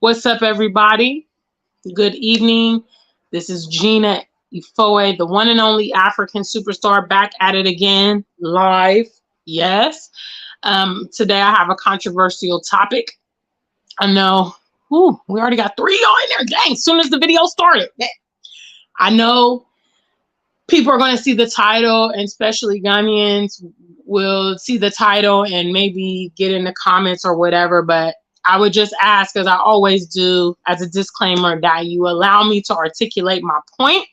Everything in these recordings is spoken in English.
What's up, everybody? Good evening. This is Gina Ifoe, the one and only African superstar, back at it again, live. Yes. Today I have a controversial topic. I know. We already got 3 on there. Dang, as soon as the video started. I know people are going to see the title, and especially Ghanaians will see the title and maybe get in the comments or whatever, but I would just ask, as I always do, as a disclaimer, that you allow me to articulate my point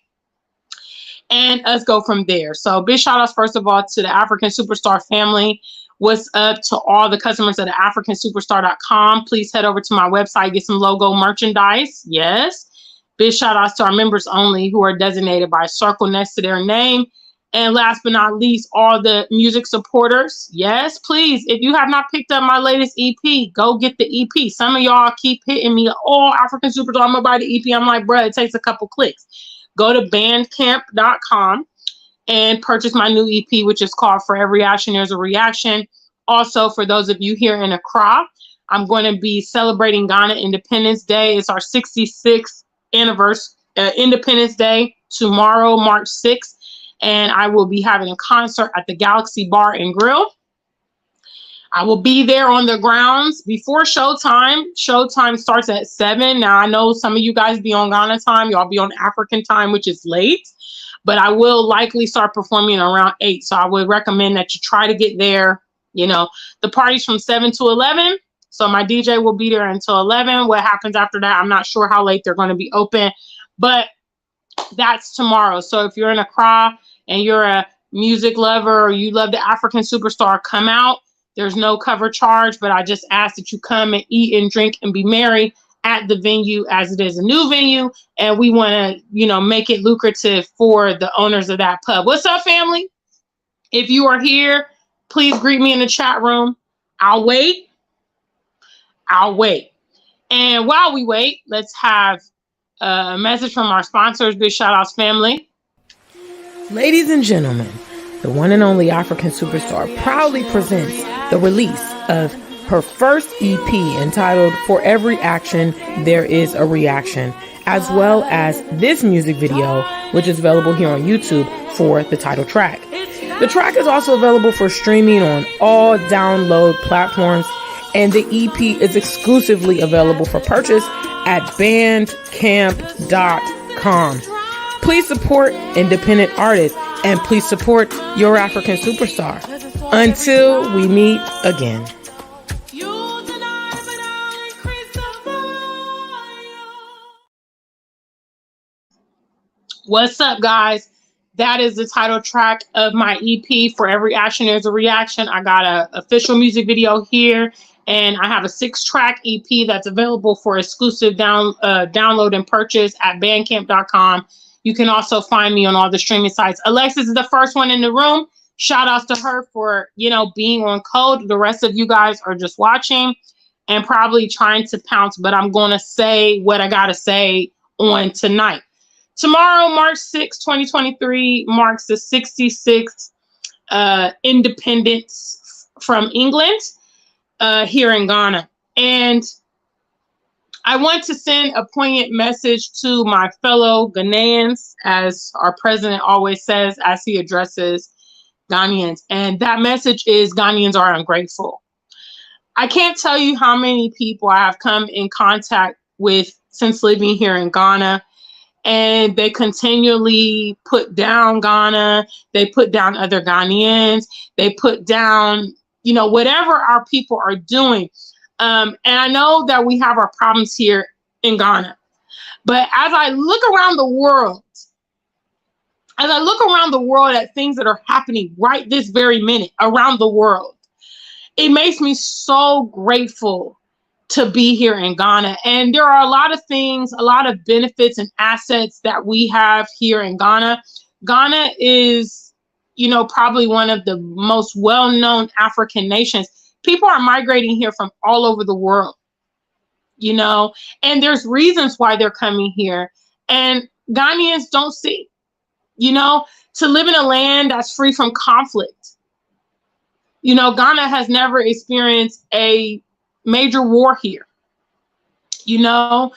and us go from there. So big shout outs, first of all, to the African Superstar family. What's up to all the customers at afrikansuperstar.com? Please head over to my website, get some logo merchandise. Yes. Big shout outs to our members only who are designated by a circle next to their name. And last but not least, all the music supporters. Yes, please, if you have not picked up my latest EP, go get the EP. Some of y'all keep hitting me, oh, African Superstar, I'm gonna buy the EP. I'm like, bruh, it takes a couple clicks. Go to bandcamp.com and purchase my new EP, which is called For Every Action, There's a Reaction. Also, for those of you here in Accra, I'm going to be celebrating Ghana Independence Day. It's our 66th anniversary, Independence Day, tomorrow, March 6th. And I will be having a concert at the Galaxy Bar and Grill. I will be there on the grounds before showtime. Showtime starts at 7. Now, I know some of you guys be on Ghana time. Y'all be on African time, which is late. But I will likely start performing around 8. So I would recommend that you try to get there. You know, the party's from 7 to 11. So my DJ will be there until 11. What happens after that, I'm not sure how late they're going to be open. But that's tomorrow. So if you're in Accra and you're a music lover or you love the African Superstar, come out. There's no cover charge, but I just ask that you come and eat and drink and be merry at the venue, as it is a new venue. And we want to, you know, make it lucrative for the owners of that pub. What's up, family? If you are here, please greet me in the chat room. I'll wait. And while we wait, let's have a message from our sponsors. Big shout outs, family. Ladies and gentlemen, the one and only African Superstar proudly presents the release of her first EP entitled For Every Action, There Is a Reaction, as well as this music video, which is available here on YouTube for the title track. The track is also available for streaming on all download platforms, and the EP is exclusively available for purchase at bandcamp.com. Please support independent artists and please support your African Superstar. Until we meet again. What's up, guys? That is the title track of my EP, For Every Action, There's a Reaction. I got an official music video here, and I have a 6-track EP that's available for exclusive download and purchase at bandcamp.com. You can also find me on all the streaming sites. Alexis is the first one in the room. Shout outs to her for, you know, being on code. The rest of you guys are just watching and probably trying to pounce, but I'm going to say what I got to say on tonight. Tomorrow, March 6, 2023, marks the 66th independence from England here in Ghana. And I want to send a poignant message to my fellow Ghanaians, as our president always says, as he addresses Ghanaians. And that message is Ghanaians are ungrateful. I can't tell you how many people I have come in contact with since living here in Ghana, and they continually put down Ghana. They put down other Ghanaians. They put down, you know, whatever our people are doing. And I know that we have our problems here in Ghana, but as I look around the world, at things that are happening right this very minute around the world, it makes me so grateful to be here in Ghana. And there are a lot of things, a lot of benefits and assets that we have here in Ghana. Ghana is, you know, probably one of the most well-known African nations. People are migrating here from all over the world, you know, and there's reasons why they're coming here. And Ghanaians don't see, you know, to live in a land that's free from conflict. You know, Ghana has never experienced a major war here. you know,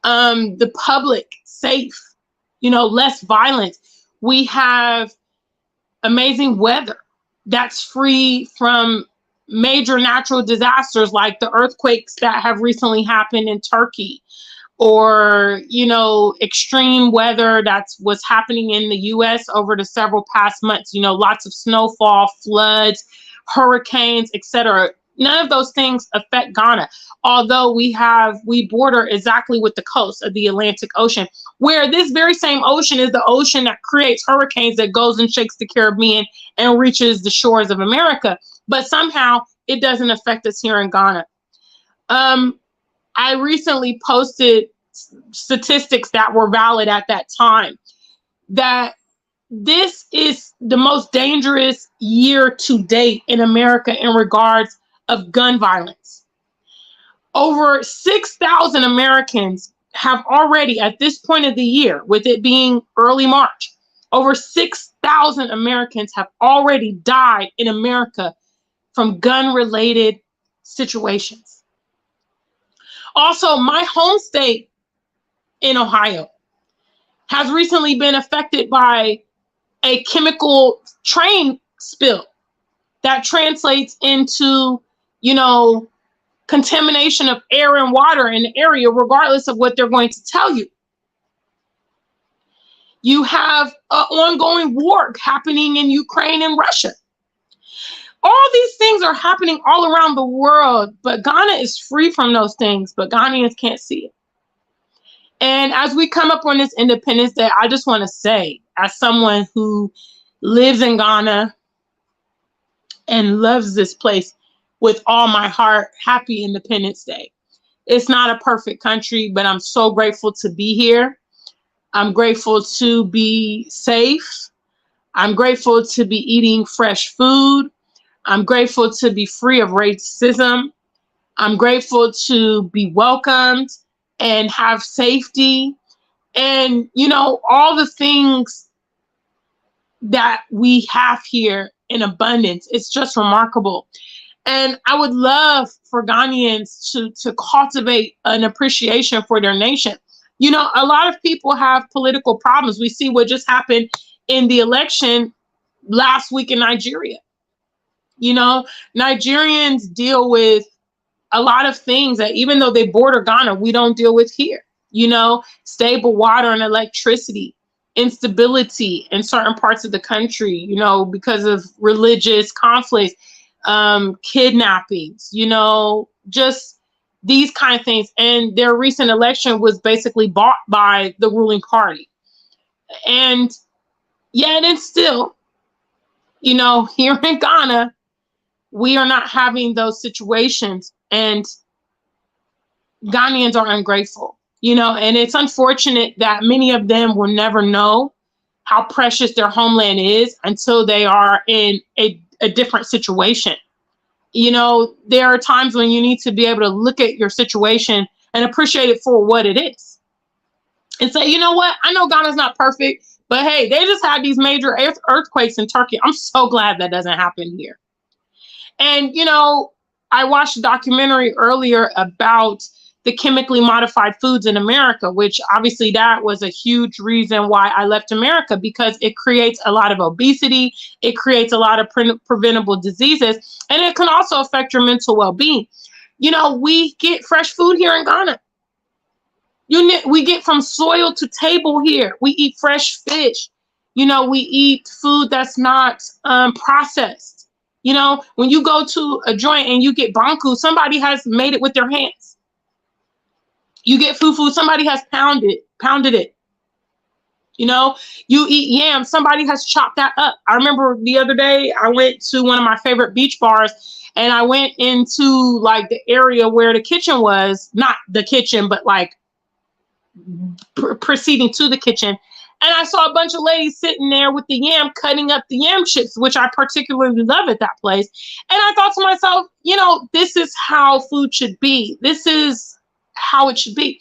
the public safe, less violence. We have amazing weather that's free from major natural disasters like the earthquakes that have recently happened in Turkey, or extreme weather that's what's happening in the US over the several past months, lots of snowfall, floods, hurricanes, etc. None of those things affect Ghana, although we border exactly with the coast of the Atlantic Ocean, where this very same ocean is the ocean that creates hurricanes that goes and shakes the Caribbean and reaches the shores of America. But somehow it doesn't affect us here in Ghana. I recently posted statistics that were valid at that time, that this is the most dangerous year to date in America in regards of gun violence. Over 6,000 Americans have already, at this point of the year, with it being early March, over 6,000 Americans have already died in America from gun-related situations. Also, my home state in Ohio has recently been affected by a chemical train spill that translates into, contamination of air and water in the area, regardless of what they're going to tell you. You have an ongoing war happening in Ukraine and Russia. All these things are happening all around the world, but Ghana is free from those things, but Ghanaians can't see it. And as we come up on this Independence Day, I just want to say, as someone who lives in Ghana and loves this place with all my heart, happy Independence Day. It's not a perfect country, but I'm so grateful to be here. I'm grateful to be safe. I'm grateful to be eating fresh food. I'm grateful to be free of racism. I'm grateful to be welcomed and have safety. And, all the things that we have here in abundance. It's just remarkable. And I would love for Ghanaians to cultivate an appreciation for their nation. A lot of people have political problems. We see what just happened in the election last week in Nigeria. Nigerians deal with a lot of things that, even though they border Ghana, we don't deal with here. Stable water and electricity, instability in certain parts of the country, because of religious conflicts, kidnappings, just these kind of things. And their recent election was basically bought by the ruling party. And yet and still, here in Ghana, we are not having those situations, and Ghanaians are ungrateful, and it's unfortunate that many of them will never know how precious their homeland is until they are in a different situation. There are times when you need to be able to look at your situation and appreciate it for what it is and say, you know what, I know Ghana's not perfect, but hey, they just had these major earthquakes in Turkey. I'm so glad that doesn't happen here. And, I watched a documentary earlier about the chemically modified foods in America, which obviously that was a huge reason why I left America, because it creates a lot of obesity. It creates a lot of preventable diseases, and it can also affect your mental well-being. We get fresh food here in Ghana. We get from soil to table here. We eat fresh fish. We eat food that's not processed. When you go to a joint and you get banku, somebody has made it with their hands. You get fufu, somebody has pounded it. You eat yam, somebody has chopped that up. I remember the other day I went to one of my favorite beach bars, and I went into like the area where the kitchen was, not the kitchen, but like proceeding to the kitchen. And I saw a bunch of ladies sitting there with the yam, cutting up the yam chips, which I particularly love at that place. And I thought to myself, this is how food should be. This is how it should be.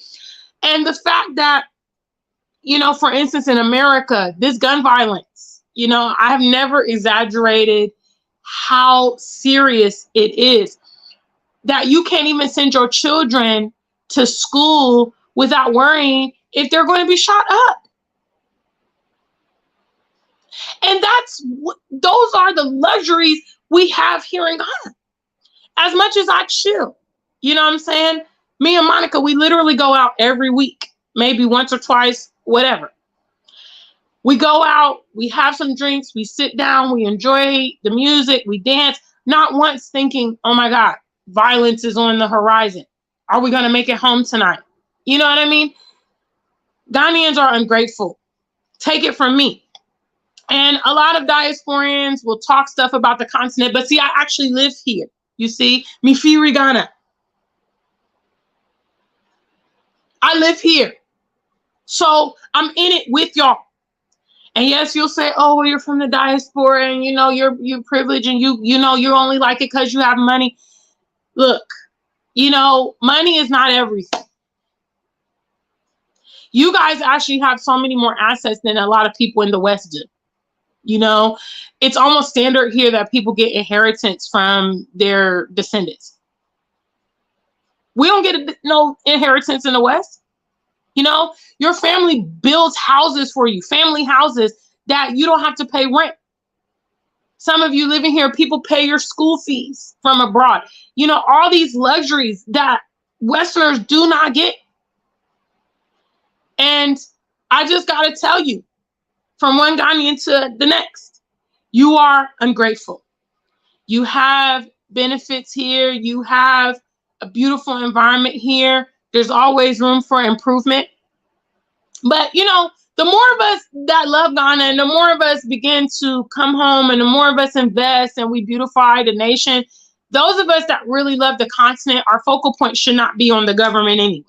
And the fact that, for instance, in America, this gun violence, I have never exaggerated how serious it is, that you can't even send your children to school without worrying if they're going to be shot up. And those are the luxuries we have here in Ghana. As much as I chill, you know what I'm saying? Me and Monica, we literally go out every week, maybe once or twice, whatever. We go out, we have some drinks, we sit down, we enjoy the music, we dance, not once thinking, oh my God, violence is on the horizon. Are we going to make it home tonight? You know what I mean? Ghanaians are ungrateful. Take it from me. And a lot of diasporians will talk stuff about the continent, but see, I actually live here. You see, Mifiri Ghana. I live here. So I'm in it with y'all. And yes, you'll say, oh, well, you're from the diaspora and you're privileged and you only like it because you have money. Look, money is not everything. You guys actually have so many more assets than a lot of people in the West do. It's almost standard here that people get inheritance from their descendants. We don't get no inheritance in the West. Your family builds houses for you, family houses that you don't have to pay rent. Some of you living here, people pay your school fees from abroad. All these luxuries that Westerners do not get. And I just got to tell you, from one Ghanaian to the next, you are ungrateful. You have benefits here. You have a beautiful environment here. There's always room for improvement. But, the more of us that love Ghana and the more of us begin to come home and the more of us invest and we beautify the nation, those of us that really love the continent, our focal point should not be on the government anyway,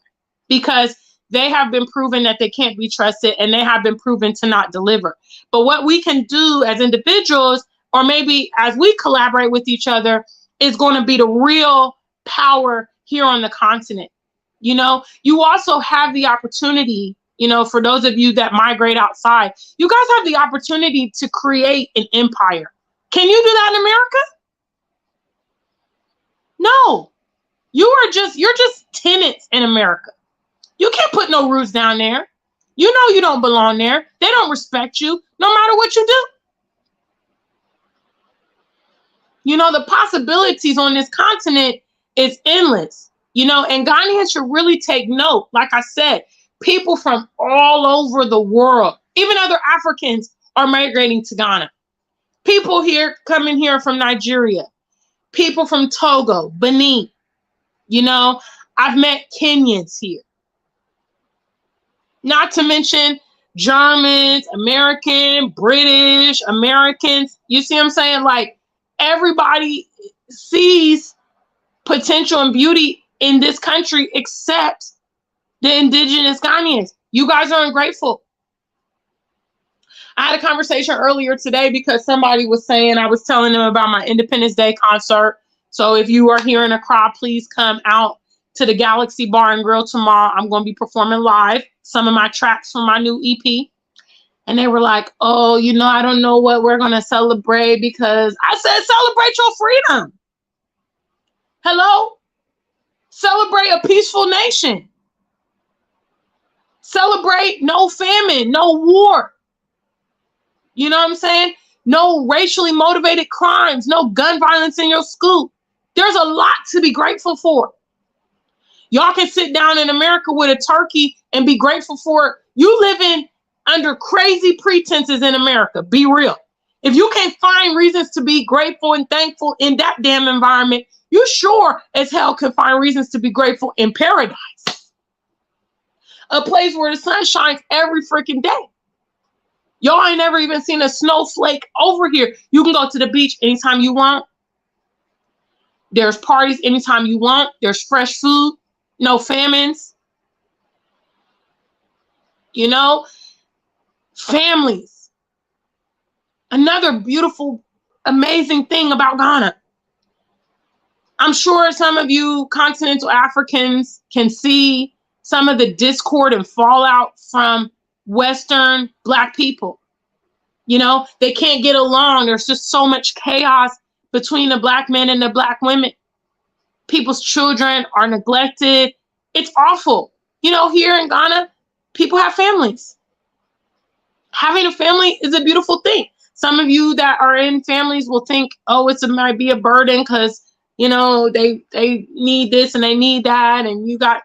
because they have been proven that they can't be trusted and they have been proven to not deliver. But what we can do as individuals, or maybe as we collaborate with each other, is going to be the real power here on the continent. You also have the opportunity, for those of you that migrate outside, you guys have the opportunity to create an empire. Can you do that in America? No, you're just tenants in America. You can't put no roots down there. You don't belong there. They don't respect you no matter what you do. The possibilities on this continent is endless, and Ghanaians should really take note. Like I said, people from all over the world, even other Africans, are migrating to Ghana. People coming here from Nigeria, people from Togo, Benin. I've met Kenyans here. Not to mention Germans, American, British, Americans. You see what I'm saying? Like, everybody sees potential and beauty in this country except the indigenous Ghanaians. You guys are ungrateful. I had a conversation earlier today because somebody was saying, I was telling them about my Independence Day concert. So if you are here in Accra, please come out to the Galaxy Bar and Grill tomorrow. I'm going to be performing live some of my tracks from my new EP. And they were like, oh, I don't know what we're going to celebrate, because I said, celebrate your freedom. Hello? Celebrate a peaceful nation. Celebrate no famine, no war. You know what I'm saying? No racially motivated crimes, no gun violence in your school. There's a lot to be grateful for. Y'all can sit down in America with a turkey and be grateful for it. You living under crazy pretenses in America. Be real. If you can't find reasons to be grateful and thankful in that damn environment, you sure as hell can find reasons to be grateful in paradise. A place where the sun shines every freaking day. Y'all ain't never even seen a snowflake over here. You can go to the beach anytime you want. There's parties anytime you want. There's fresh food. No famines. Families. Another beautiful, amazing thing about Ghana. I'm sure some of you continental Africans can see some of the discord and fallout from Western Black people. They can't get along. There's just so much chaos between the Black men and the Black women. People's children are neglected. It's awful. You know, here in Ghana, people have families. Having a family is a beautiful thing. Some of you that are in families will think, oh, it might be a burden because, you know, they need this and they need that, and you got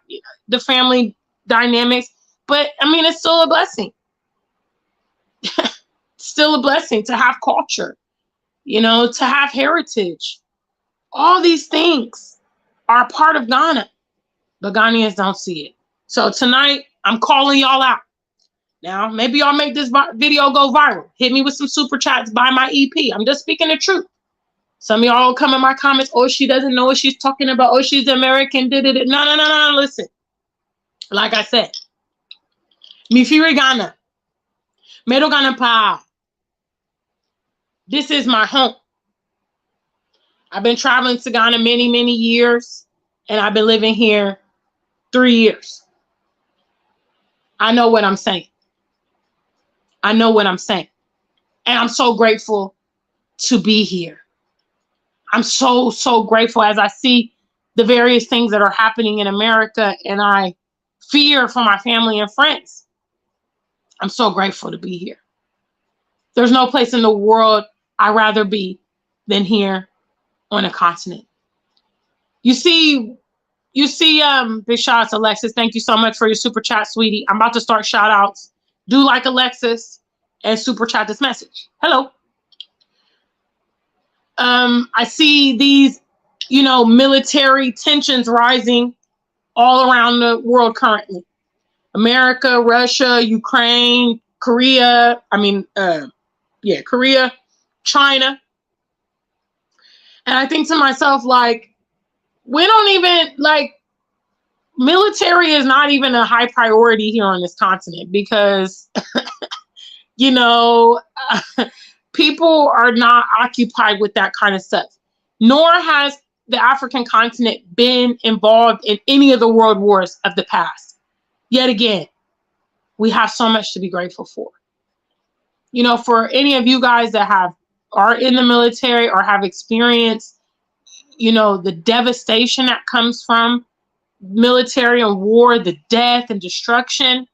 the family dynamics. But I mean, it's still a blessing. Still a blessing to have culture, you know, to have heritage. All these things are part of Ghana, but Ghanaians don't see it. So tonight, I'm calling y'all out. Now, maybe y'all make this video go viral. Hit me with some super chats, buy my EP. I'm just speaking the truth. Some of y'all come in my comments, oh, she doesn't know what she's talking about. Oh, she's American. No. Listen, like I said, Mifiri Ghana, Medo Ghana Pa. This is my home. I've been traveling to Ghana many, many years, and I've been living here 3 years. I know what I'm saying. I know what I'm saying. And I'm so grateful to be here. I'm so, so grateful as I see the various things that are happening in America, and I fear for my family and friends. I'm so grateful to be here. There's no place in the world I'd rather be than here on a continent. You see, big shout out to Alexis. Thank you so much for your super chat, sweetie. I'm about to start shout outs. Do like Alexis and super chat this message. Hello. I see these, you know, military tensions rising all around the world currently. America, Russia, Ukraine, Korea. Korea, China. And I think to myself, like, we don't even, like, military is not even a high priority here on this continent because, you know, people are not occupied with that kind of stuff. Nor has the African continent been involved in any of the world wars of the past. Yet again, we have so much to be grateful for. You know, for any of you guys that are in the military or have experienced, you know, the devastation that comes from military and war, the death and destruction,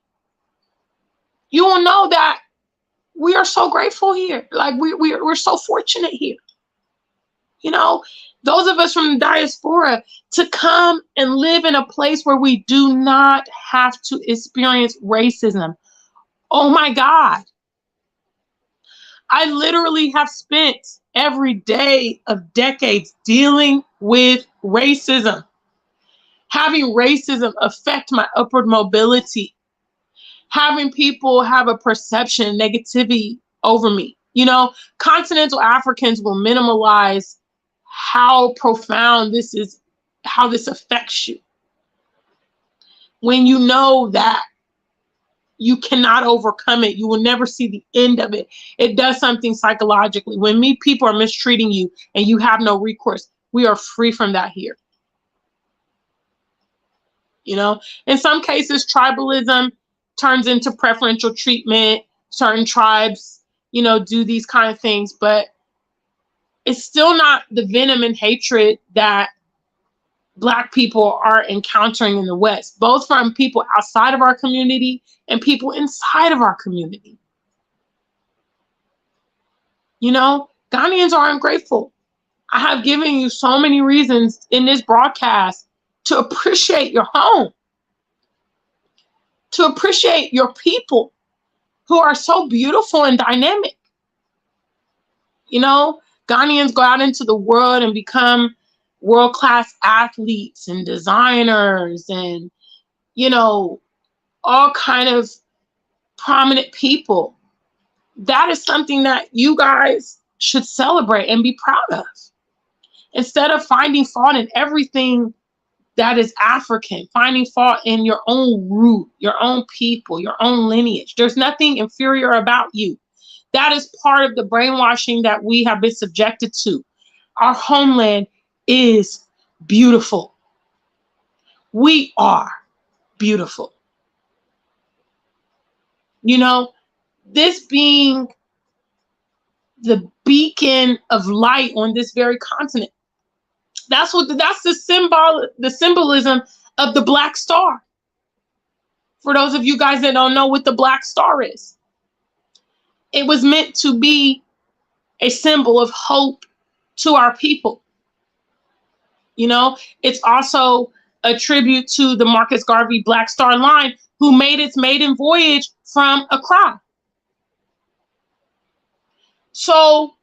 you will know that we are so grateful here. Like we're so fortunate here. You know, those of us from the diaspora to come and live in a place where we do not have to experience racism. Oh my God. I literally have spent every day of decades dealing with racism, having racism affect my upward mobility, having people have a perception, negativity over me. You know, continental Africans will minimalize how profound this is, how this affects you. When you know that you cannot overcome it, you will never see the end of it. It does something psychologically. When people are mistreating you and you have no recourse, we are free from that here. You know, in some cases, tribalism turns into preferential treatment. Certain tribes, you know, do these kind of things, but it's still not the venom and hatred that Black people are encountering in the West, both from people outside of our community and people inside of our community. You know, Ghanaians are ungrateful. I have given you so many reasons in this broadcast to appreciate your home, to appreciate your people who are so beautiful and dynamic. You know, Ghanaians go out into the world and become world-class athletes and designers and, you know, all kind of prominent people. That is something that you guys should celebrate and be proud of. Instead of finding fault in everything that is African, finding fault in your own root, your own people, your own lineage. There's nothing inferior about you. That is part of the brainwashing that we have been subjected to. Our homeland is beautiful. We are beautiful. You know, this being the beacon of light on this very continent. That's the symbolism of the Black Star. For those of you guys that don't know what the Black Star is, it was meant to be a symbol of hope to our people. You know, it's also a tribute to the Marcus Garvey Black Star Line, who made its maiden voyage from Accra. So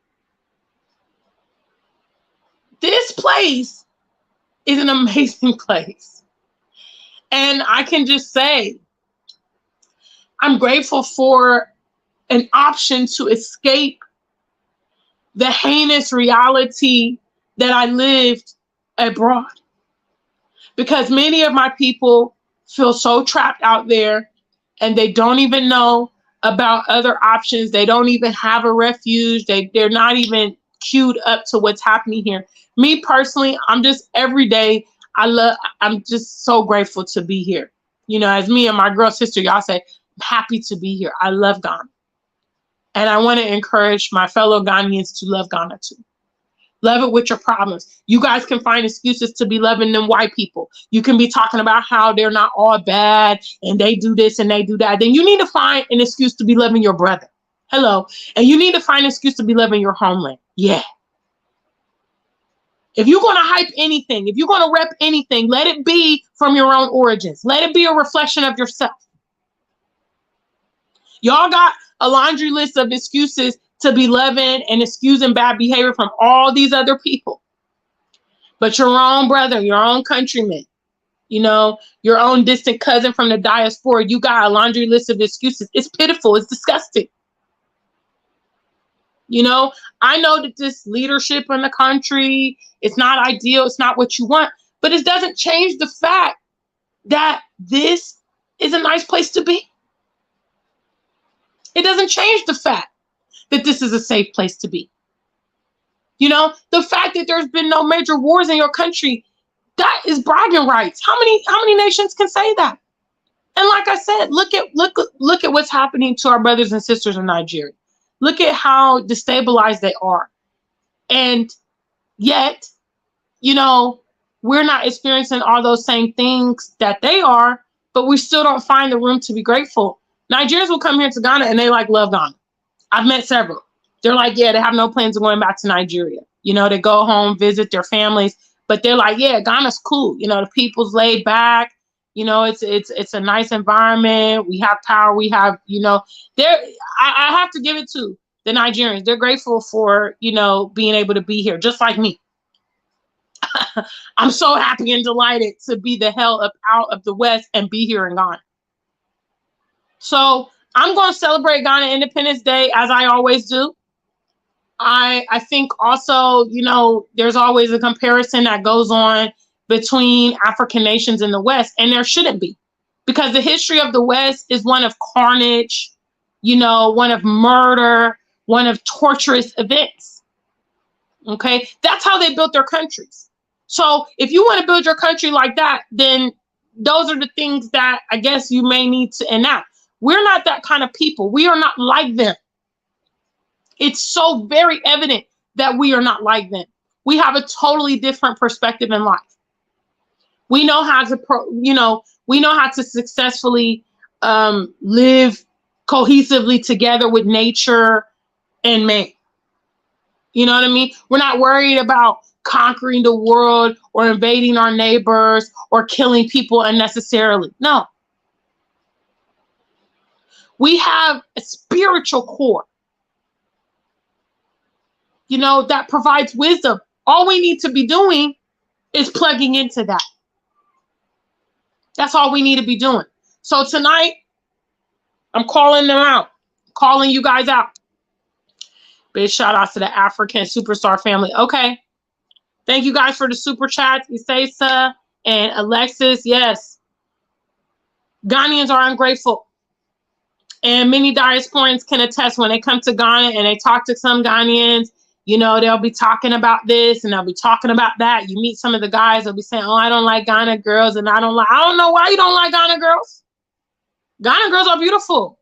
this place is an amazing place. And I can just say, I'm grateful for an option to escape the heinous reality that I lived abroad. Because many of my people feel so trapped out there, and they don't even know about other options. They don't even have a refuge. They're not even queued up to what's happening here. Me personally, I'm just every day, I'm just so grateful to be here. You know, as me and my girl sister, y'all say, I'm happy to be here. I love Ghana. And I want to encourage my fellow Ghanaians to love Ghana too. Love it with your problems. You guys can find excuses to be loving them white people. You can be talking about how they're not all bad and they do this and they do that. Then you need to find an excuse to be loving your brother. Hello. And you need to find an excuse to be loving your homeland. Yeah. If you're going to hype anything, if you're going to rep anything, let it be from your own origins. Let it be a reflection of yourself. Y'all got a laundry list of excuses to be loving and excusing bad behavior from all these other people. But your own brother, your own countryman, you know, your own distant cousin from the diaspora, you got a laundry list of excuses. It's pitiful. It's disgusting. You know, I know that this leadership in the country, it's not ideal. It's not what you want. But it doesn't change the fact that this is a nice place to be. It doesn't change the fact that this is a safe place to be. You know, the fact that there's been no major wars in your country, that is bragging rights. How many nations can say that? And like I said, look at what's happening to our brothers and sisters in Nigeria. Look at how destabilized they are. And yet, you know, we're not experiencing all those same things that they are, but we still don't find the room to be grateful. Nigerians will come here to Ghana and they love Ghana. I've met several. They're like, yeah, they have no plans of going back to Nigeria. You know, they go home, visit their families, but they're like, yeah, Ghana's cool. You know, the people's laid back. You know, it's a nice environment. We have power. We have, you know, I have to give it to the Nigerians. They're grateful for, you know, being able to be here, just like me. I'm so happy and delighted to be the hell up out of the West and be here in Ghana. So I'm going to celebrate Ghana Independence Day as I always do. I think also, you know, there's always a comparison that goes on between African nations in the West, and there shouldn't be, because the history of the West is one of carnage, you know, one of murder, one of torturous events. Okay, that's how they built their countries. So if you want to build your country like that, then those are the things that I guess you may need to enact. We're not that kind of people. We are not like them. It's so very evident that we are not like them. We have a totally different perspective in life. We know how to, we know how to successfully live cohesively together with nature and man. You know what I mean? We're not worried about conquering the world or invading our neighbors or killing people unnecessarily. No. We have a spiritual core, you know, that provides wisdom. All we need to be doing is plugging into that. That's all we need to be doing. So tonight, I'm calling them out, calling you guys out. Big shout out to the African Superstar family. Okay. Thank you guys for the super chats. Isesa and Alexis. Yes. Ghanaians are ungrateful. And many diasporans can attest when they come to Ghana and they talk to some Ghanaians, you know, they'll be talking about this and they'll be talking about that. You meet some of the guys, they'll be saying, oh, I don't like Ghana girls. And I don't know why you don't like Ghana girls. Ghana girls are beautiful.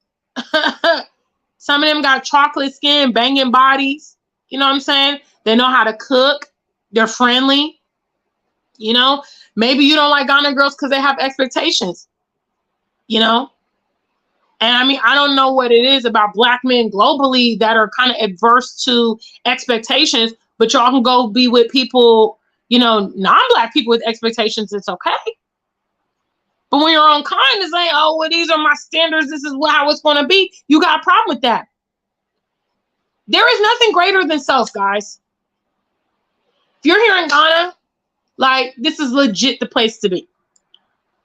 Some of them got chocolate skin, banging bodies. You know what I'm saying? They know how to cook. They're friendly. You know, Maybe you don't like Ghana girls because they have expectations, you know? And I mean, I don't know what it is about black men globally that are kind of adverse to expectations, but y'all can go be with people, you know, non-black people with expectations. It's okay. But when your own kind is saying, oh, well, these are my standards, this is how it's going to be, you got a problem with that. There is nothing greater than self, guys. If you're here in Ghana, like, this is legit the place to be.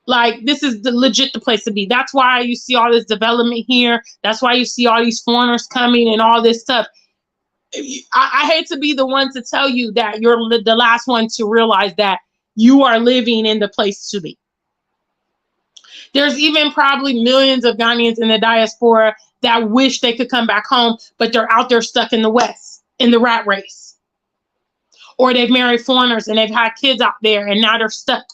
Like, this is legit the place to be. That's why you see all this development here. That's why you see all these foreigners coming and all this stuff. I hate to be the one to tell you that you're the last one to realize that you are living in the place to be. There's even probably millions of Ghanaians in the diaspora that wish they could come back home, but they're out there stuck in the West, in the rat race. Or they've married foreigners and they've had kids out there and now they're stuck.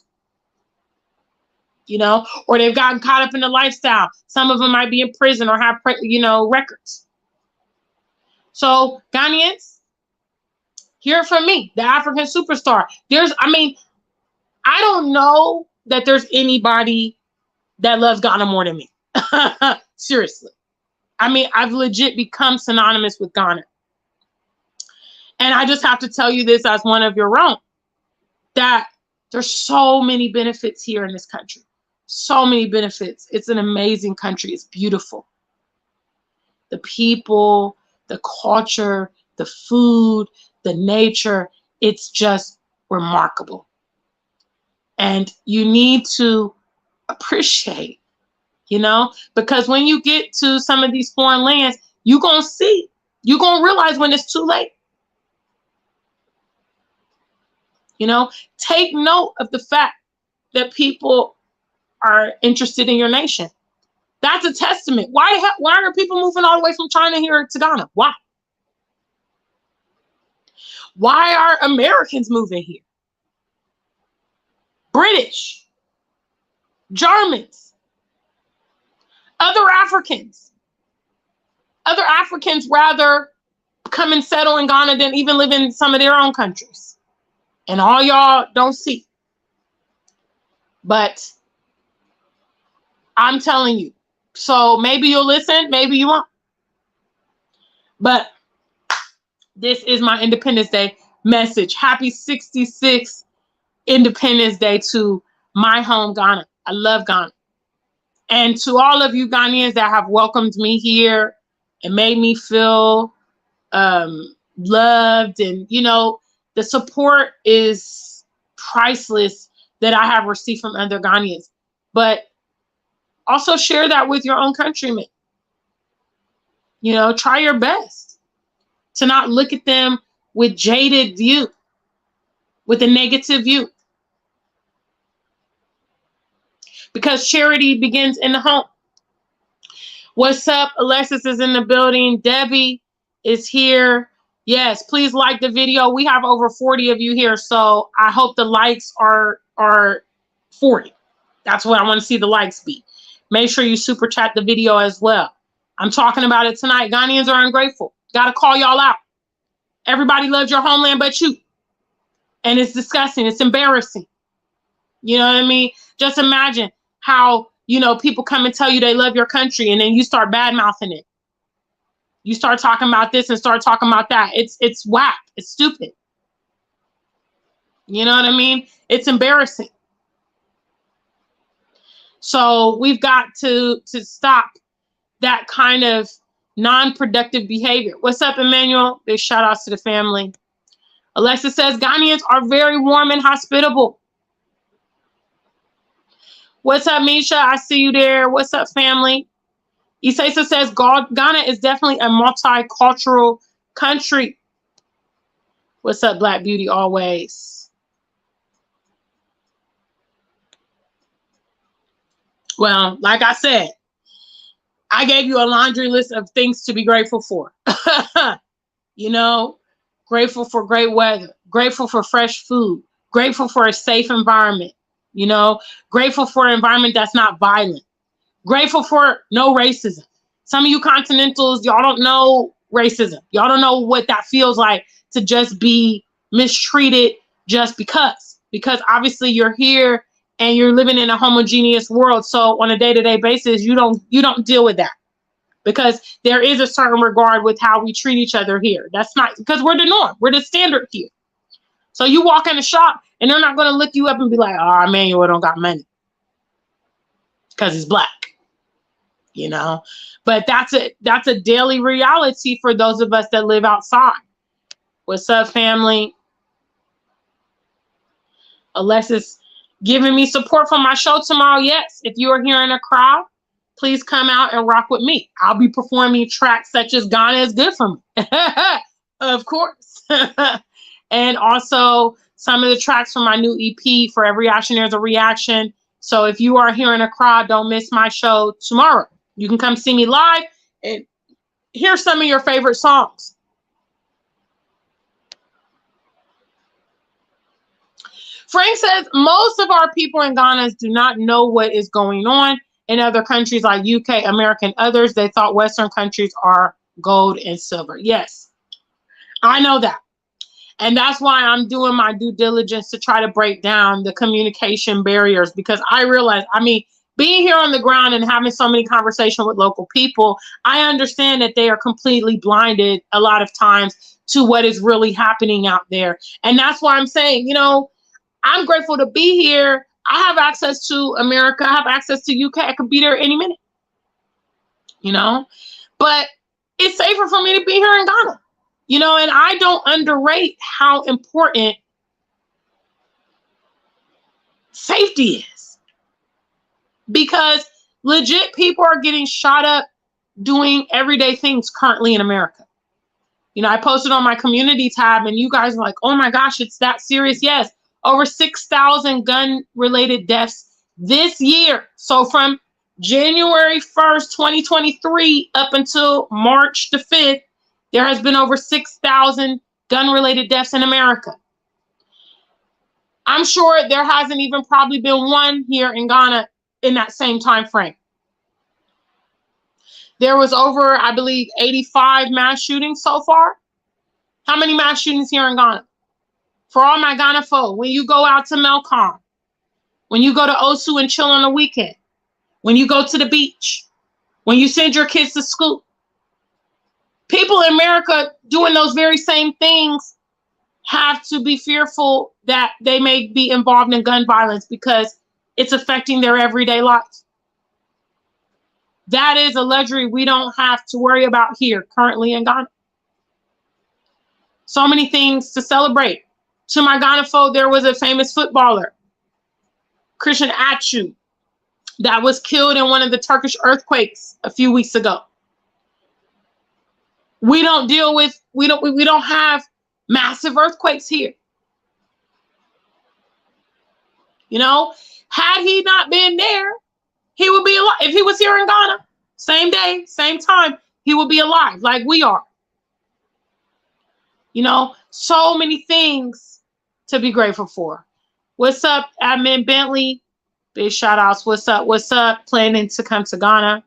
You know, or they've gotten caught up in the lifestyle. Some of them might be in prison or have, you know, records. So Ghanaians, hear from me, the African superstar. I don't know that there's anybody that loves Ghana more than me. Seriously. I mean, I've legit become synonymous with Ghana. And I just have to tell you this as one of your own, that there's so many benefits here in this country. So many benefits. It's an amazing country. It's beautiful. The people, the culture, the food, the nature, it's just remarkable. And you need to appreciate, you know, because when you get to some of these foreign lands, you're going to see, you're going to realize when it's too late. You know, take note of the fact that people are interested in your nation. That's a testament. Why are people moving all the way from China here to Ghana? Why? Why are Americans moving here? British, Germans, other Africans rather come and settle in Ghana than even live in some of their own countries. And all y'all don't see. But I'm telling you. So maybe you'll listen, maybe you won't. But this is my Independence Day message. Happy 66th Independence Day to my home, Ghana. I love Ghana. And to all of you Ghanaians that have welcomed me here and made me feel loved, and, you know, the support is priceless that I have received from other Ghanaians. But also share that with your own countrymen. You know, try your best to not look at them with jaded view, with a negative view. Because charity begins in the home. What's up? Alexis is in the building. Debbie is here. Yes, please like the video. We have over 40 of you here, so I hope the likes are 40. That's what I want to see the likes be. Make sure you super chat the video as well. I'm talking about it tonight. Ghanaians are ungrateful. Got to call y'all out. Everybody loves your homeland but you. And it's disgusting. It's embarrassing. You know what I mean? Just imagine how, you know, people come and tell you they love your country and then you start bad-mouthing it. You start talking about this and start talking about that. It's whack. It's stupid. You know what I mean? It's embarrassing. So we've got to stop that kind of non-productive behavior. What's up, Emmanuel? Big shout outs to the family. Alexa says Ghanaians are very warm and hospitable. What's up, Misha? I see you there. What's up, family? Isesa says Ghana is definitely a multicultural country. What's up, Black Beauty always? Well, like I said, I gave you a laundry list of things to be grateful for. You know, grateful for great weather, grateful for fresh food, grateful for a safe environment, you know, grateful for an environment that's not violent, grateful for no racism. Some of you continentals, y'all don't know racism. Y'all don't know what that feels like to just be mistreated just because. because obviously you're here and you're living in a homogeneous world. So on a day-to-day basis, you don't deal with that, because there is a certain regard with how we treat each other here. That's not because we're the norm. We're the standard here. So you walk in the shop and they're not going to look you up and be like, oh, Emmanuel don't got money because he's black, you know. But that's a daily reality for those of us that live outside. What's up, family? Alexis giving me support for my show tomorrow. Yes, if you are here in a crowd, please come out and rock with me. I'll be performing tracks such as Ghana is Good for Me. Of course. And also some of the tracks from my new EP, For Every Action There's a Reaction. So if you are here in a crowd, don't miss my show tomorrow. You can come see me live and hear some of your favorite songs. Frank says most of our people in Ghana do not know what is going on in other countries like UK, America, and others. They thought Western countries are gold and silver. Yes, I know that. And that's why I'm doing my due diligence to try to break down the communication barriers, because I realize, being here on the ground and having so many conversations with local people, I understand that they are completely blinded a lot of times to what is really happening out there. And that's why I'm saying, I'm grateful to be here. I have access to America. I have access to UK. I could be there any minute, but it's safer for me to be here in Ghana, and I don't underrate how important safety is, because legit people are getting shot up doing everyday things currently in America. I posted on my community tab and you guys are like, oh my gosh, it's that serious. Yes. Over 6,000 gun-related deaths this year. So from January 1st, 2023 up until March the 5th, there has been over 6,000 gun-related deaths in America. I'm sure there hasn't even probably been one here in Ghana in that same time frame. There was over, I believe, 85 mass shootings so far. How many mass shootings here in Ghana? For all my Ghana folk, when you go out to Melcom, when you go to Osu and chill on the weekend, when you go to the beach, when you send your kids to school, people in America doing those very same things have to be fearful that they may be involved in gun violence because it's affecting their everyday lives. That is a luxury we don't have to worry about here currently in Ghana. So many things to celebrate. To my Ghana folk, there was a famous footballer, Christian Atsu, that was killed in one of the Turkish earthquakes a few weeks ago. We don't have massive earthquakes here. Had he not been there, he would be alive. If he was here in Ghana, same day, same time, he would be alive like we are. So many things to be grateful for. What's up, Admin Bentley? Big shout outs. What's up? What's up? Planning to come to Ghana.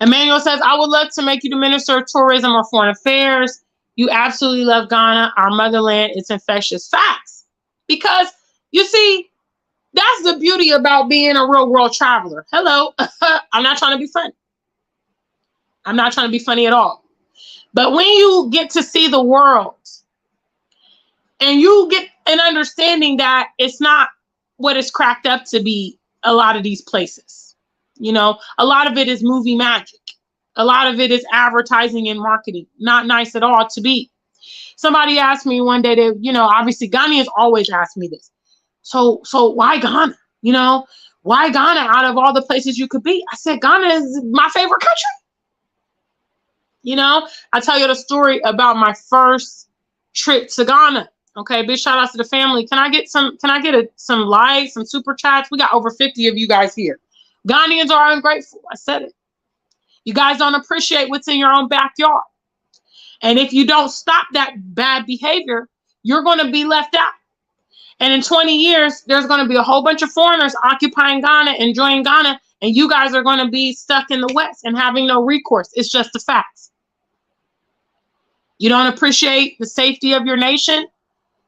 Emmanuel says, I would love to make you the Minister of Tourism or Foreign Affairs. You absolutely love Ghana, our motherland. It's infectious. Facts. Because, you see, that's the beauty about being a real world traveler. Hello. I'm not trying to be funny. I'm not trying to be funny at all. But when you get to see the world and you get an understanding that it's not what it's cracked up to be, a lot of these places, a lot of it is movie magic. A lot of it is advertising and marketing. Not nice at all to be. Somebody asked me one day that, obviously Ghanaians always ask me this. So why Ghana? Why Ghana out of all the places you could be? I said, Ghana is my favorite country. I tell you the story about my first trip to Ghana. Okay, big shout out to the family. Can I get some likes, some super chats? We got over 50 of you guys here. Ghanaians are ungrateful. I said it. You guys don't appreciate what's in your own backyard. And if you don't stop that bad behavior, you're going to be left out. And in 20 years, there's going to be a whole bunch of foreigners occupying Ghana, enjoying Ghana, and you guys are going to be stuck in the West and having no recourse. It's just the facts. You don't appreciate the safety of your nation?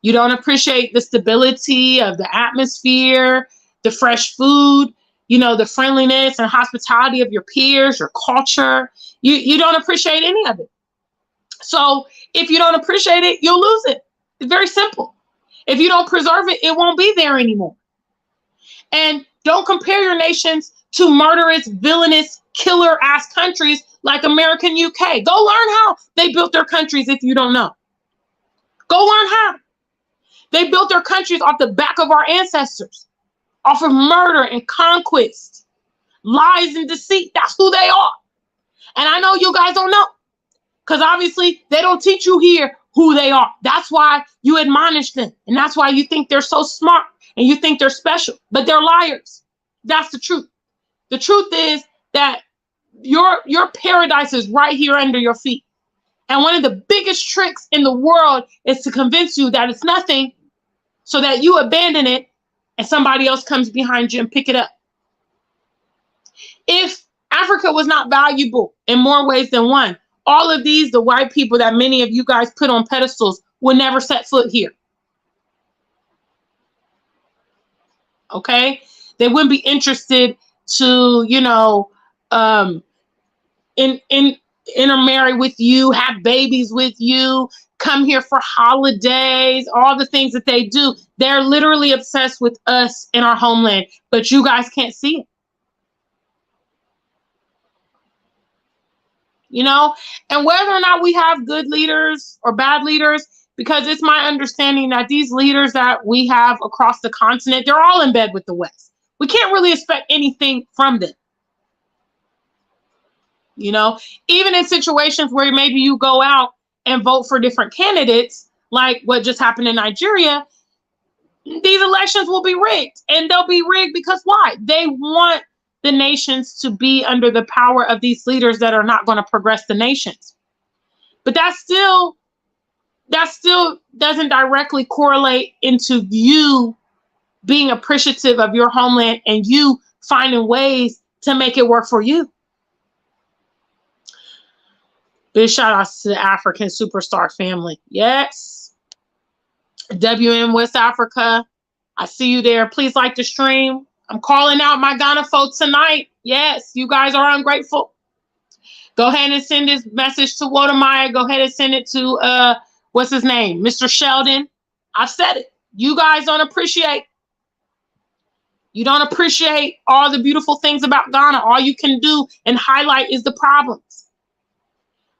You don't appreciate the stability of the atmosphere, the fresh food, the friendliness and hospitality of your peers, your culture. You don't appreciate any of it. So if you don't appreciate it, you'll lose it. It's very simple. If you don't preserve it, it won't be there anymore. And don't compare your nations to murderous, villainous, killer-ass countries like America and UK. Go learn how they built their countries if you don't know. Go learn how. They built their countries off the back of our ancestors, off of murder and conquest, lies and deceit. That's who they are. And I know you guys don't know, because obviously they don't teach you here who they are. That's why you admonish them. And that's why you think they're so smart and you think they're special, but they're liars. That's the truth. The truth is that your paradise is right here under your feet. And one of the biggest tricks in the world is to convince you that it's nothing, so that you abandon it and somebody else comes behind you and pick it up. If Africa was not valuable in more ways than one, all of these, the white people that many of you guys put on pedestals, would never set foot here. Okay? They wouldn't be interested to, intermarry with you, have babies with you, come here for holidays, all the things that they do. They're literally obsessed with us in our homeland, but you guys can't see it. And whether or not we have good leaders or bad leaders, because it's my understanding that these leaders that we have across the continent, they're all in bed with the West. We can't really expect anything from them. Even in situations where maybe you go out and vote for different candidates, like what just happened in Nigeria, these elections will be rigged. And they'll be rigged because why? They want the nations to be under the power of these leaders that are not going to progress the nations. But that still doesn't directly correlate into you being appreciative of your homeland and you finding ways to make it work for you. Big shout outs to the African Superstar family. Yes. WM West Africa. I see you there. Please like the stream. I'm calling out my Ghana folks tonight. Yes, you guys are ungrateful. Go ahead and send this message to Wodamaya. Go ahead and send it to, what's his name? Mr. Sheldon. I've said it. You guys don't appreciate. You don't appreciate all the beautiful things about Ghana. All you can do and highlight is the problems.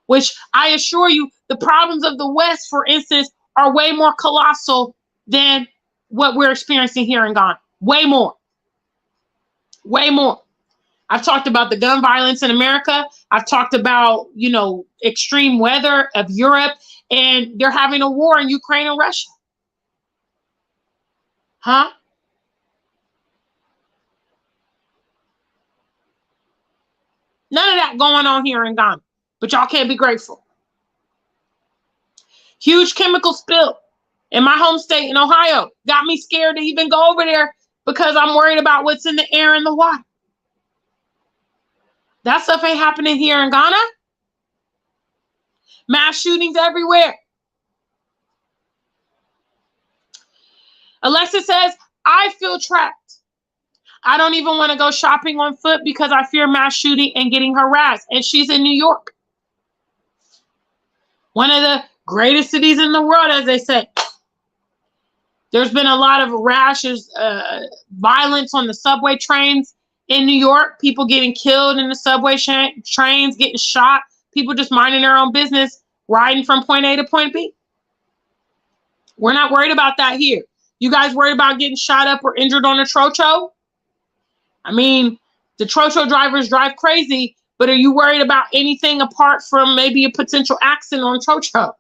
Which I assure you, the problems of the West, for instance, are way more colossal than what we're experiencing here in Ghana. Way more. Way more. I've talked about the gun violence in America. I've talked about, extreme weather of Europe, and they're having a war in Ukraine and Russia. Huh? None of that going on here in Ghana, but y'all can't be grateful. Huge chemical spill in my home state in Ohio. Got me scared to even go over there because I'm worried about what's in the air and the water. That stuff ain't happening here in Ghana. Mass shootings everywhere. Alexa says, I feel trapped. I don't even want to go shopping on foot because I fear mass shooting and getting harassed. And she's in New York. One of the greatest cities in the world, as they say. There's been a lot of rashes, violence on the subway trains in New York. People getting killed in the subway trains, getting shot. People just minding their own business, riding from point A to point B. We're not worried about that here. You guys worried about getting shot up or injured on a trocho? I mean, the trocho drivers drive crazy, but are you worried about anything apart from maybe a potential accident on trocho?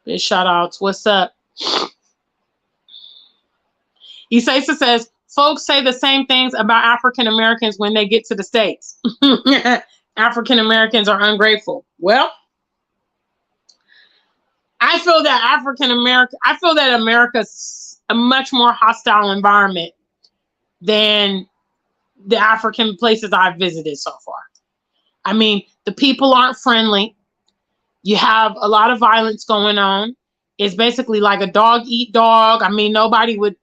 Big shout outs. What's up? Isasa says, folks say the same things about African Americans when they get to the States. African Americans are ungrateful. Well, I feel that America's a much more hostile environment than the African places I've visited so far. I mean, the people aren't friendly. You have a lot of violence going on. It's basically like a dog eat dog. I mean, nobody would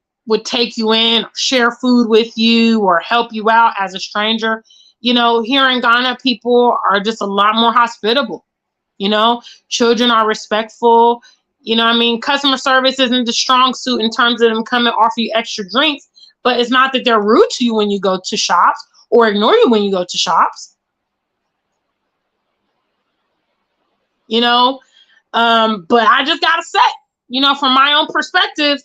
take you in, or share food with you, or help you out as a stranger. You know, here in Ghana, people are just a lot more hospitable. You know, children are respectful. You know what I mean? Customer service isn't the strong suit in terms of them coming to offer you extra drinks, but it's not that they're rude to you when you go to shops or ignore you when you go to shops. You know, but I just gotta say, you know, from my own perspective,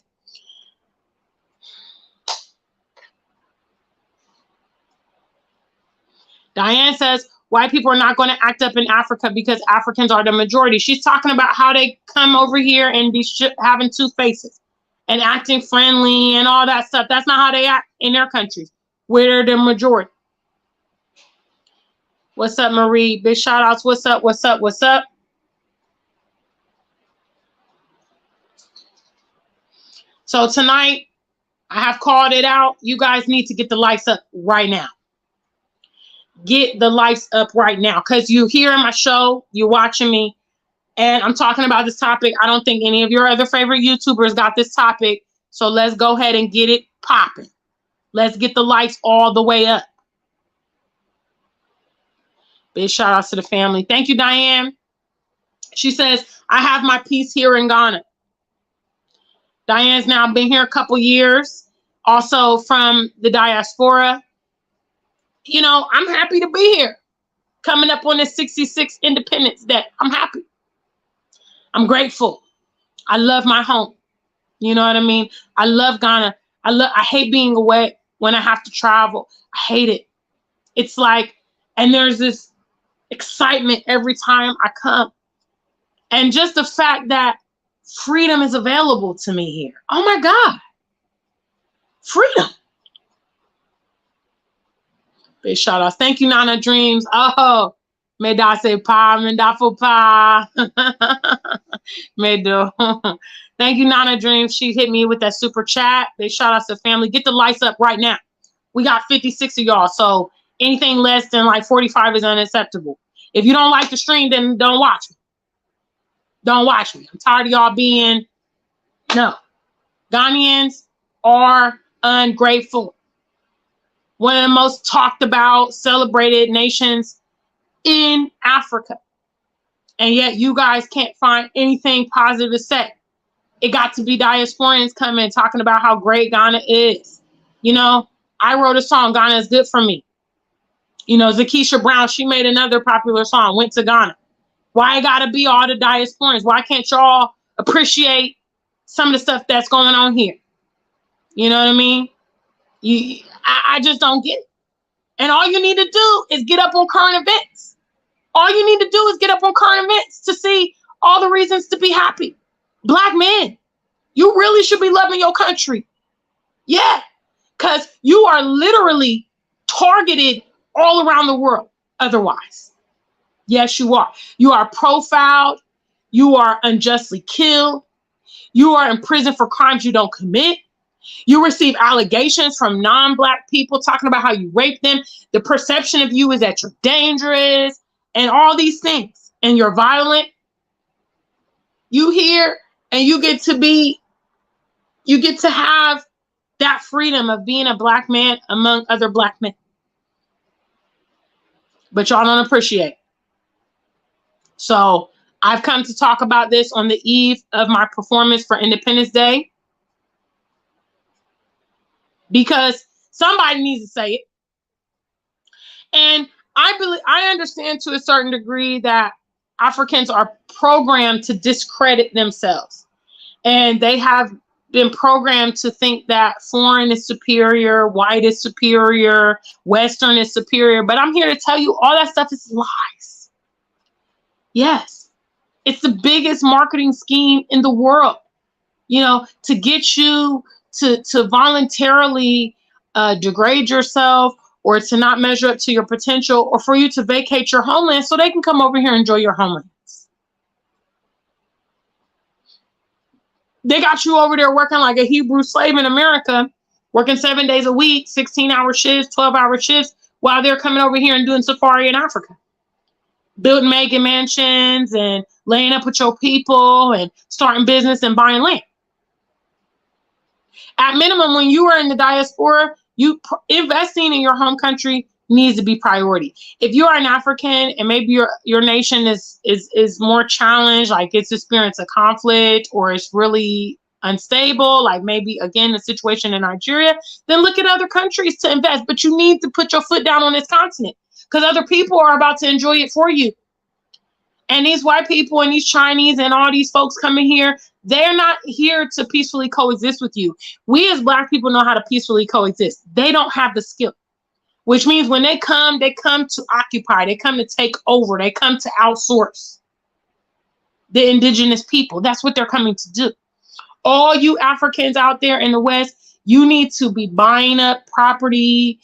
Diane says white people are not going to act up in Africa because Africans are the majority. She's talking about how they come over here and be having two faces and acting friendly and all that stuff. That's not how they act in their countries, where they're the majority. What's up, Marie? Big shout outs. What's up? What's up? What's up? So tonight, I have called it out. You guys need to get the lights up right now. Get the lights up right now, because you hear my show, you're watching me, and I'm talking about this topic. I don't think any of your other favorite YouTubers got this topic. So let's go ahead and get it popping. Let's get the lights all the way up. Big shout out to the family. Thank you, Diane. She says, I have my peace here in Ghana. Diane's now been here a couple years, also from the diaspora. You know, I'm happy to be here. Coming up on this 66th Independence Day. I'm happy. I'm grateful. I love my home. You know what I mean? I love Ghana. I hate being away when I have to travel. I hate it. It's like, and there's this excitement every time I come. And just the fact that freedom is available to me here. Oh my God. Freedom. Big shout outs. Thank you, Nana Dreams. Oh, me da say pa, me da for pa. Me do. Thank you, Nana Dreams. She hit me with that super chat. Big shout outs to family. Get the lights up right now. We got 56 of y'all, so anything less than like 45 is unacceptable. If you don't like the stream, then don't watch me. Don't watch me. I'm tired of y'all being, no. Ghanaians are ungrateful. One of the most talked about, celebrated nations in Africa. And yet you guys can't find anything positive to say. It got to be diasporans coming talking about how great Ghana is. You know, I wrote a song, Ghana is good for me. You know, Zakisha Brown, she made another popular song, Went to Ghana. Why it gotta be all the diasporans? Why can't y'all appreciate some of the stuff that's going on here? You know what I mean? I just don't get it. And all you need to do is get up on current events. All you need to do is get up on current events to see all the reasons to be happy. Black men, you really should be loving your country. Yeah, because you are literally targeted all around the world otherwise. Yes, you are. You are profiled. You are unjustly killed. You are in prison for crimes you don't commit. You receive allegations from non-Black people talking about how you raped them. The perception of you is that you're dangerous and all these things. And you're violent. You hear and you get to have that freedom of being a Black man among other Black men. But y'all don't appreciate it. So I've come to talk about this on the eve of my performance for Independence Day. Because somebody needs to say it. And I understand to a certain degree that Africans are programmed to discredit themselves. And they have been programmed to think that foreign is superior, white is superior, Western is superior. But I'm here to tell you all that stuff is lies. Yes, it's the biggest marketing scheme in the world, you know, to get you to voluntarily degrade yourself or to not measure up to your potential, or for you to vacate your homeland so they can come over here and enjoy your homeland. They got you over there working like a Hebrew slave in America, working 7 days a week, 16-hour shifts, 12-hour shifts, while they're coming over here and doing safari in Africa. building mega mansions and laying up with your people and starting business and buying land. At minimum, when you are in the diaspora, investing in your home country needs to be priority. If you are an African and maybe your nation is more challenged, like it's experienced a conflict or it's really unstable, like maybe again the situation in Nigeria, then look at other countries to invest. But you need to put your foot down on this continent because other people are about to enjoy it for you. And these white people and these Chinese and all these folks coming here, they're not here to peacefully coexist with you. We as Black people know how to peacefully coexist. They don't have the skill, which means when they come to occupy, they come to take over, they come to outsource the indigenous people. That's what they're coming to do. All you Africans out there in the West, you need to be buying up property,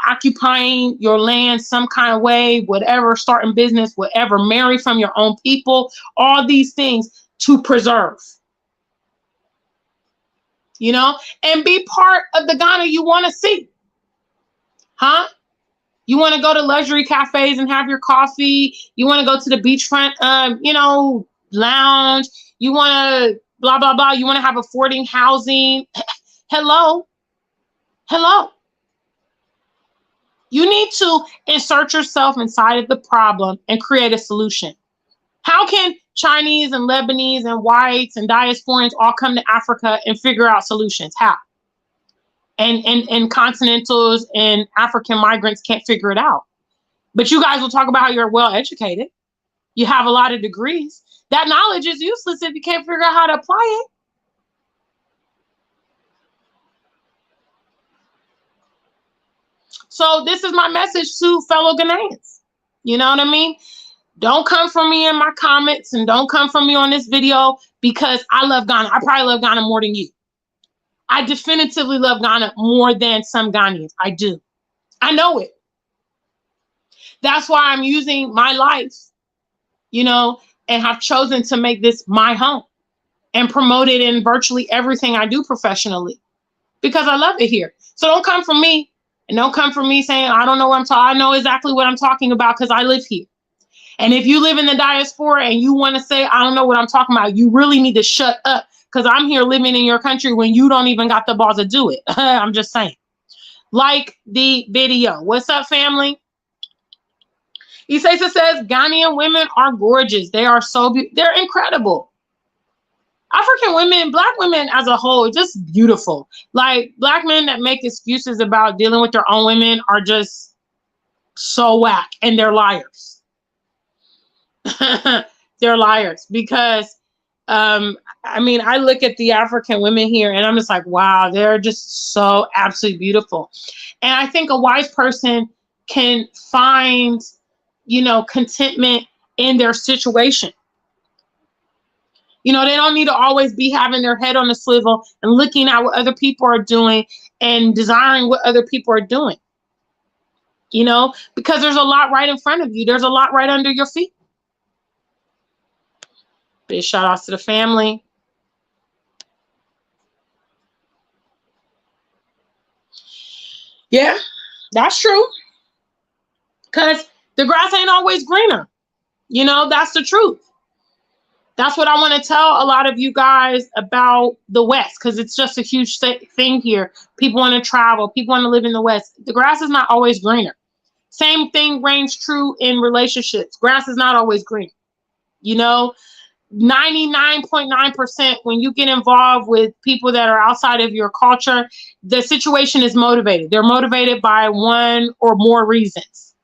occupying your land some kind of way, whatever, starting business, whatever, marry from your own people, all these things to preserve, and be part of the Ghana you want to see. Huh? You want to go to luxury cafes and have your coffee. You want to go to the beachfront, lounge. You want to blah, blah, blah. You want to have affording housing. Hello. You need to insert yourself inside of the problem and create a solution. How can Chinese and Lebanese and whites and diasporans all come to Africa and figure out solutions? How? And continentals and African migrants can't figure it out. But you guys will talk about how you're well educated. You have a lot of degrees. That knowledge is useless if you can't figure out how to apply it. So this is my message to fellow Ghanaians. You know what I mean? Don't come for me in my comments and don't come for me on this video because I love Ghana. I probably love Ghana more than you. I definitively love Ghana more than some Ghanaians. I do. I know it. That's why I'm using my life, and have chosen to make this my home and promote it in virtually everything I do professionally because I love it here. So don't come for me and don't come for me saying, I don't know what I'm talking. I know exactly what I'm talking about because I live here. And if you live in the diaspora and you want to say, I don't know what I'm talking about, you really need to shut up. Because I'm here living in your country when you don't even got the balls to do it. I'm just saying. Like the video. What's up, family? Isesa says, Ghanaian women are gorgeous. They are so beautiful. They're incredible. African women, Black women as a whole, just beautiful. Like Black men that make excuses about dealing with their own women are just so whack. And they're liars. They're liars because I look at the African women here and I'm just like, wow, they're just so absolutely beautiful. And I think a wise person can find, contentment in their situation. They don't need to always be having their head on a swivel and looking at what other people are doing and desiring what other people are doing, because there's a lot right in front of you. There's a lot right under your feet. Big shout outs to the family. Yeah, that's true. Because the grass ain't always greener. That's the truth. That's what I want to tell a lot of you guys about the West, because it's just a huge thing here. People want to travel. People want to live in the West. The grass is not always greener. Same thing reigns true in relationships. Grass is not always green. 99.9% when you get involved with people that are outside of your culture, the situation is motivated. They're motivated by one or more reasons.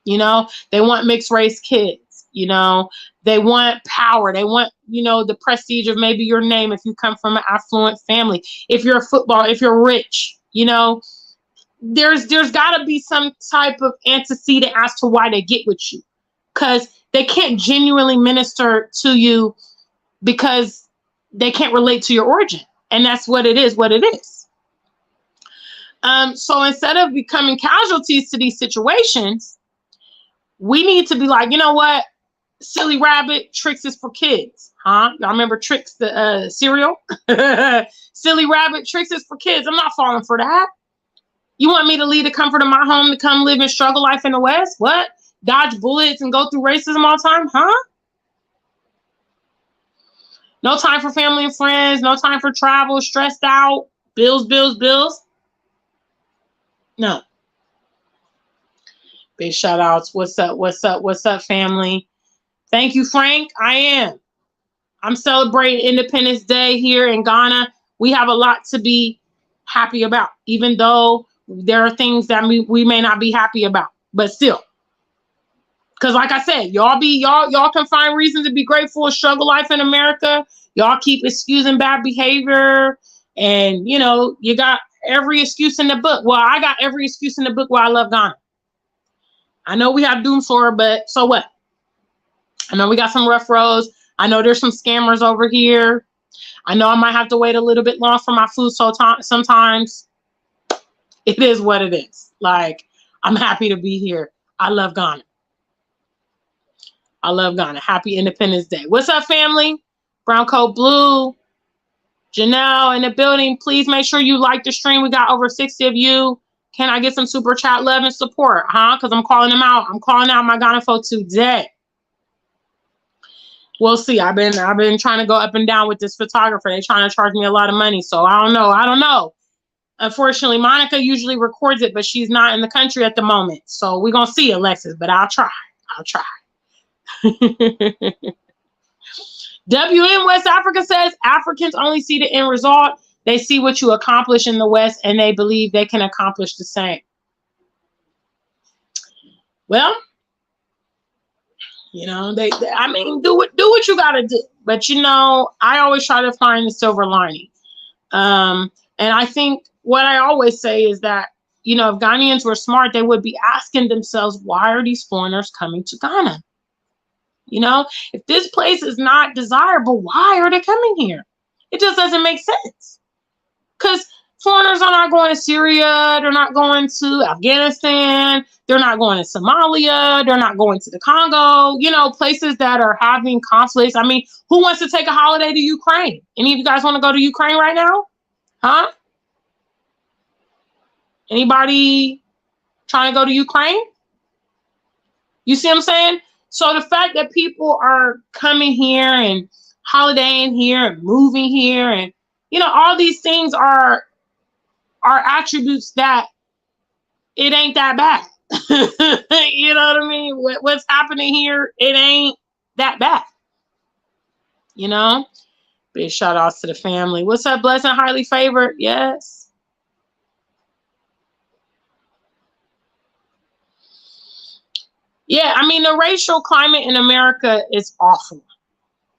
They want mixed race kids. They want power. They want, the prestige of maybe your name if you come from an affluent family. If you're a footballer, if you're rich, there's got to be some type of antecedent as to why they get with you. Because they can't genuinely minister to you because they can't relate to your origin. And that's what it is. So instead of becoming casualties to these situations, we need to be like, you know what? Silly Rabbit, Tricks is for kids. Huh? Y'all remember Tricks, the cereal? Silly Rabbit, Tricks is for kids. I'm not falling for that. You want me to leave the comfort of my home to come live and struggle life in the West? What? dodge bullets and go through racism all the time? Huh? No time for family and friends. No time for travel. Stressed out. Bills, bills, bills. No. Big shout outs. What's up? What's up? What's up, family? Thank you, Frank. I am. I'm celebrating Independence Day here in Ghana. We have a lot to be happy about, even though there are things that we may not be happy about, but still. Because like I said, y'all can find reasons to be grateful. Struggle life in America. Y'all keep excusing bad behavior. And, you know, you got every excuse in the book. Well, I got every excuse in the book why I love Ghana. I know we have doom for, but so what? I know we got some rough roads. I know there's some scammers over here. I know I might have to wait a little bit long for my food sometimes. It is what it is. Like, I'm happy to be here. I love Ghana. I love Ghana. Happy Independence Day. What's up, family? Brown Coat Blue. Janelle in the building. Please make sure you like the stream. We got over 60 of you. Can I get some super chat love and support? Huh? Because I'm calling them out. I'm calling out my Ghana folk today. We'll see. I've been trying to go up and down with this photographer. They're trying to charge me a lot of money. So I don't know. Unfortunately, Monica usually records it, but she's not in the country at the moment. So we're going to see, Alexis, but I'll try. WN West Africa says Africans only see the end result. They see what you accomplish in the West and they believe they can accomplish the same. Well, you know, I mean, do what you got to do. But, you know, I always try to find the silver lining. And I think what I always say is that, you know, if Ghanaians were smart, they would be asking themselves, why are these foreigners coming to Ghana? You know, if this place is not desirable, why are they coming here? It just doesn't make sense. Because foreigners are not going to Syria. They're not going to Afghanistan. They're not going to Somalia. They're not going to the Congo. You know, places that are having conflicts. I mean, who wants to take a holiday to Ukraine? Any of you guys want to go to Ukraine right now? Huh? Anybody trying to go to Ukraine? You see what I'm saying? So the fact that people are coming here and holidaying here and moving here and, you know, all these things are attributes that it ain't that bad. You know what I mean? What's happening here, it ain't that bad. You know? Big shout outs to the family. What's up, Blessing? Highly favored. Yes. Yeah, I mean, the racial climate in America is awful,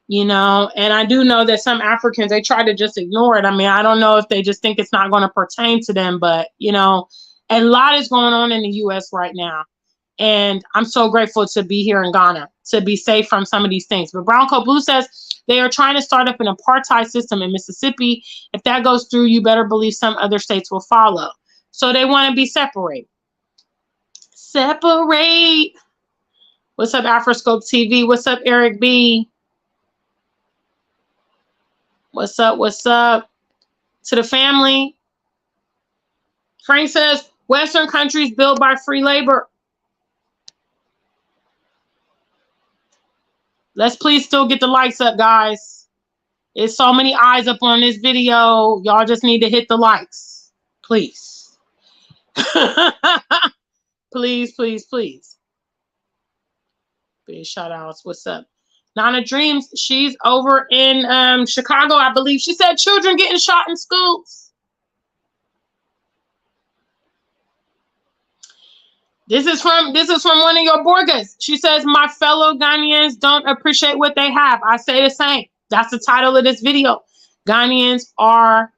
you know, and I do know that some Africans, they try to just ignore it. I mean, I don't know if they just think it's not going to pertain to them, but, you know, a lot is going on in the U.S. right now. And I'm so grateful to be here in Ghana, to be safe from some of these things. But Brown Coat Blue says they are trying to start up an apartheid system in Mississippi. If that goes through, you better believe some other states will follow. So they want to be separate. Separate. What's up, Afroscope TV? What's up, Eric B? What's up? What's up? To the family. Frank says, Western countries built by free labor. Let's please still get the likes up, guys. There's so many eyes up on this video. Y'all just need to hit the likes. Please. Please, please, please. Big shout outs. What's up? Nana Dreams, she's over in Chicago, I believe. She said children getting shot in schools. This is from one of your Borgas. She says, my fellow Ghanaians don't appreciate what they have. I say the same. That's the title of this video. Ghanaians are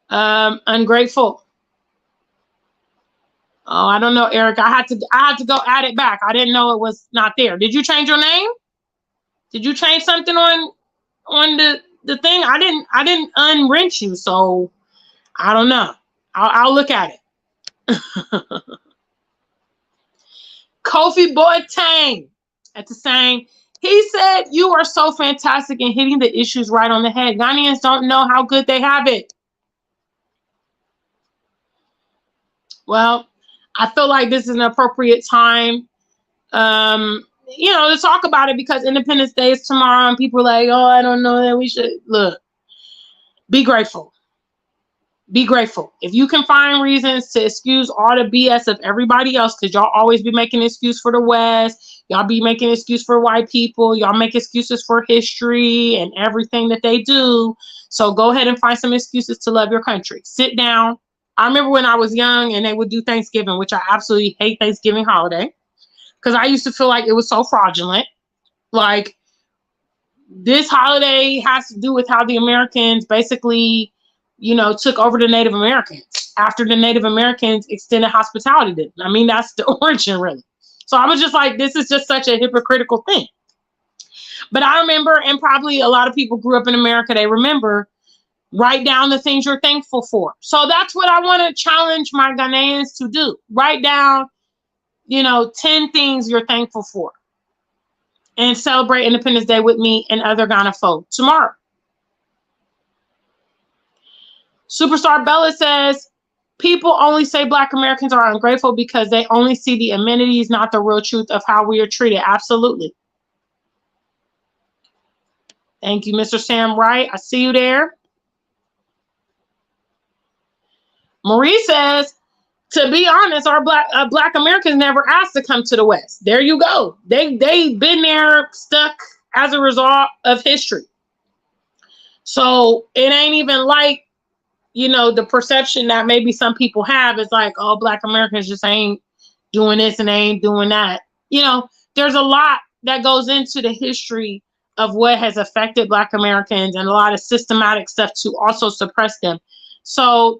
ungrateful. Oh, I don't know, Eric. I had to go add it back. I didn't know it was not there. Did you change your name? Did you change something on the thing? I didn't unwrench you, so I don't know. I'll look at it. Kofi Boateng at the same. He said, you are so fantastic in hitting the issues right on the head. Ghanaians don't know how good they have it. Well, I feel like this is an appropriate time To talk about it, because Independence Day is tomorrow and people are like, oh, I don't know that we should. Look, be grateful. Be grateful. If you can find reasons to excuse all the BS of everybody else, because y'all always be making an excuse for the West, y'all be making an excuse for white people, y'all make excuses for history and everything that they do. So go ahead and find some excuses to love your country. Sit down. I remember when I was young and they would do Thanksgiving, which I absolutely hate Thanksgiving holiday, because I used to feel like it was so fraudulent. Like, this holiday has to do with how the Americans basically, took over the Native Americans after the Native Americans extended hospitality to them. I mean, that's the origin, really. So I was just like, this is just such a hypocritical thing. But I remember, and probably a lot of people grew up in America, they remember, write down the things you're thankful for. So that's what I want to challenge my Ghanaians to do. Write down, 10 things you're thankful for, and celebrate Independence Day with me and other Ghana folk tomorrow. Superstar Bella says, people only say Black Americans are ungrateful because they only see the amenities, not the real truth of how we are treated. Absolutely. Thank you, Mr. Sam Wright. I see you there. Marie says, to be honest, our Black Americans never asked to come to the West. There you go. They've been there stuck as a result of history. So it ain't even like, the perception that maybe some people have is like, oh, Black Americans just ain't doing this and they ain't doing that. There's a lot that goes into the history of what has affected Black Americans and a lot of systematic stuff to also suppress them. So,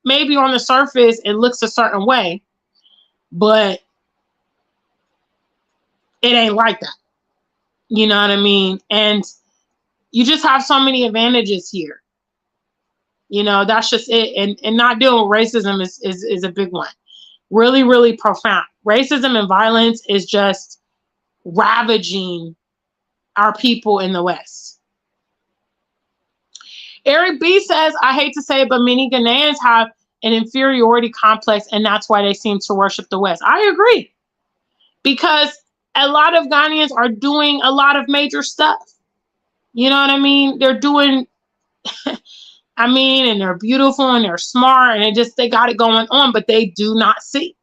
maybe on the surface it looks a certain way, but it ain't like that. You know what I mean? And you just have so many advantages here. That's just it. And not dealing with racism is a big one. Really, really profound. Racism and violence is just ravaging our people in the West. Eric B says, I hate to say it, but many Ghanaians have an inferiority complex, and that's why they seem to worship the West. I agree. Because a lot of Ghanaians are doing a lot of major stuff. You know what I mean? They're doing, and they're beautiful and they're smart and they got it going on, but they do not see.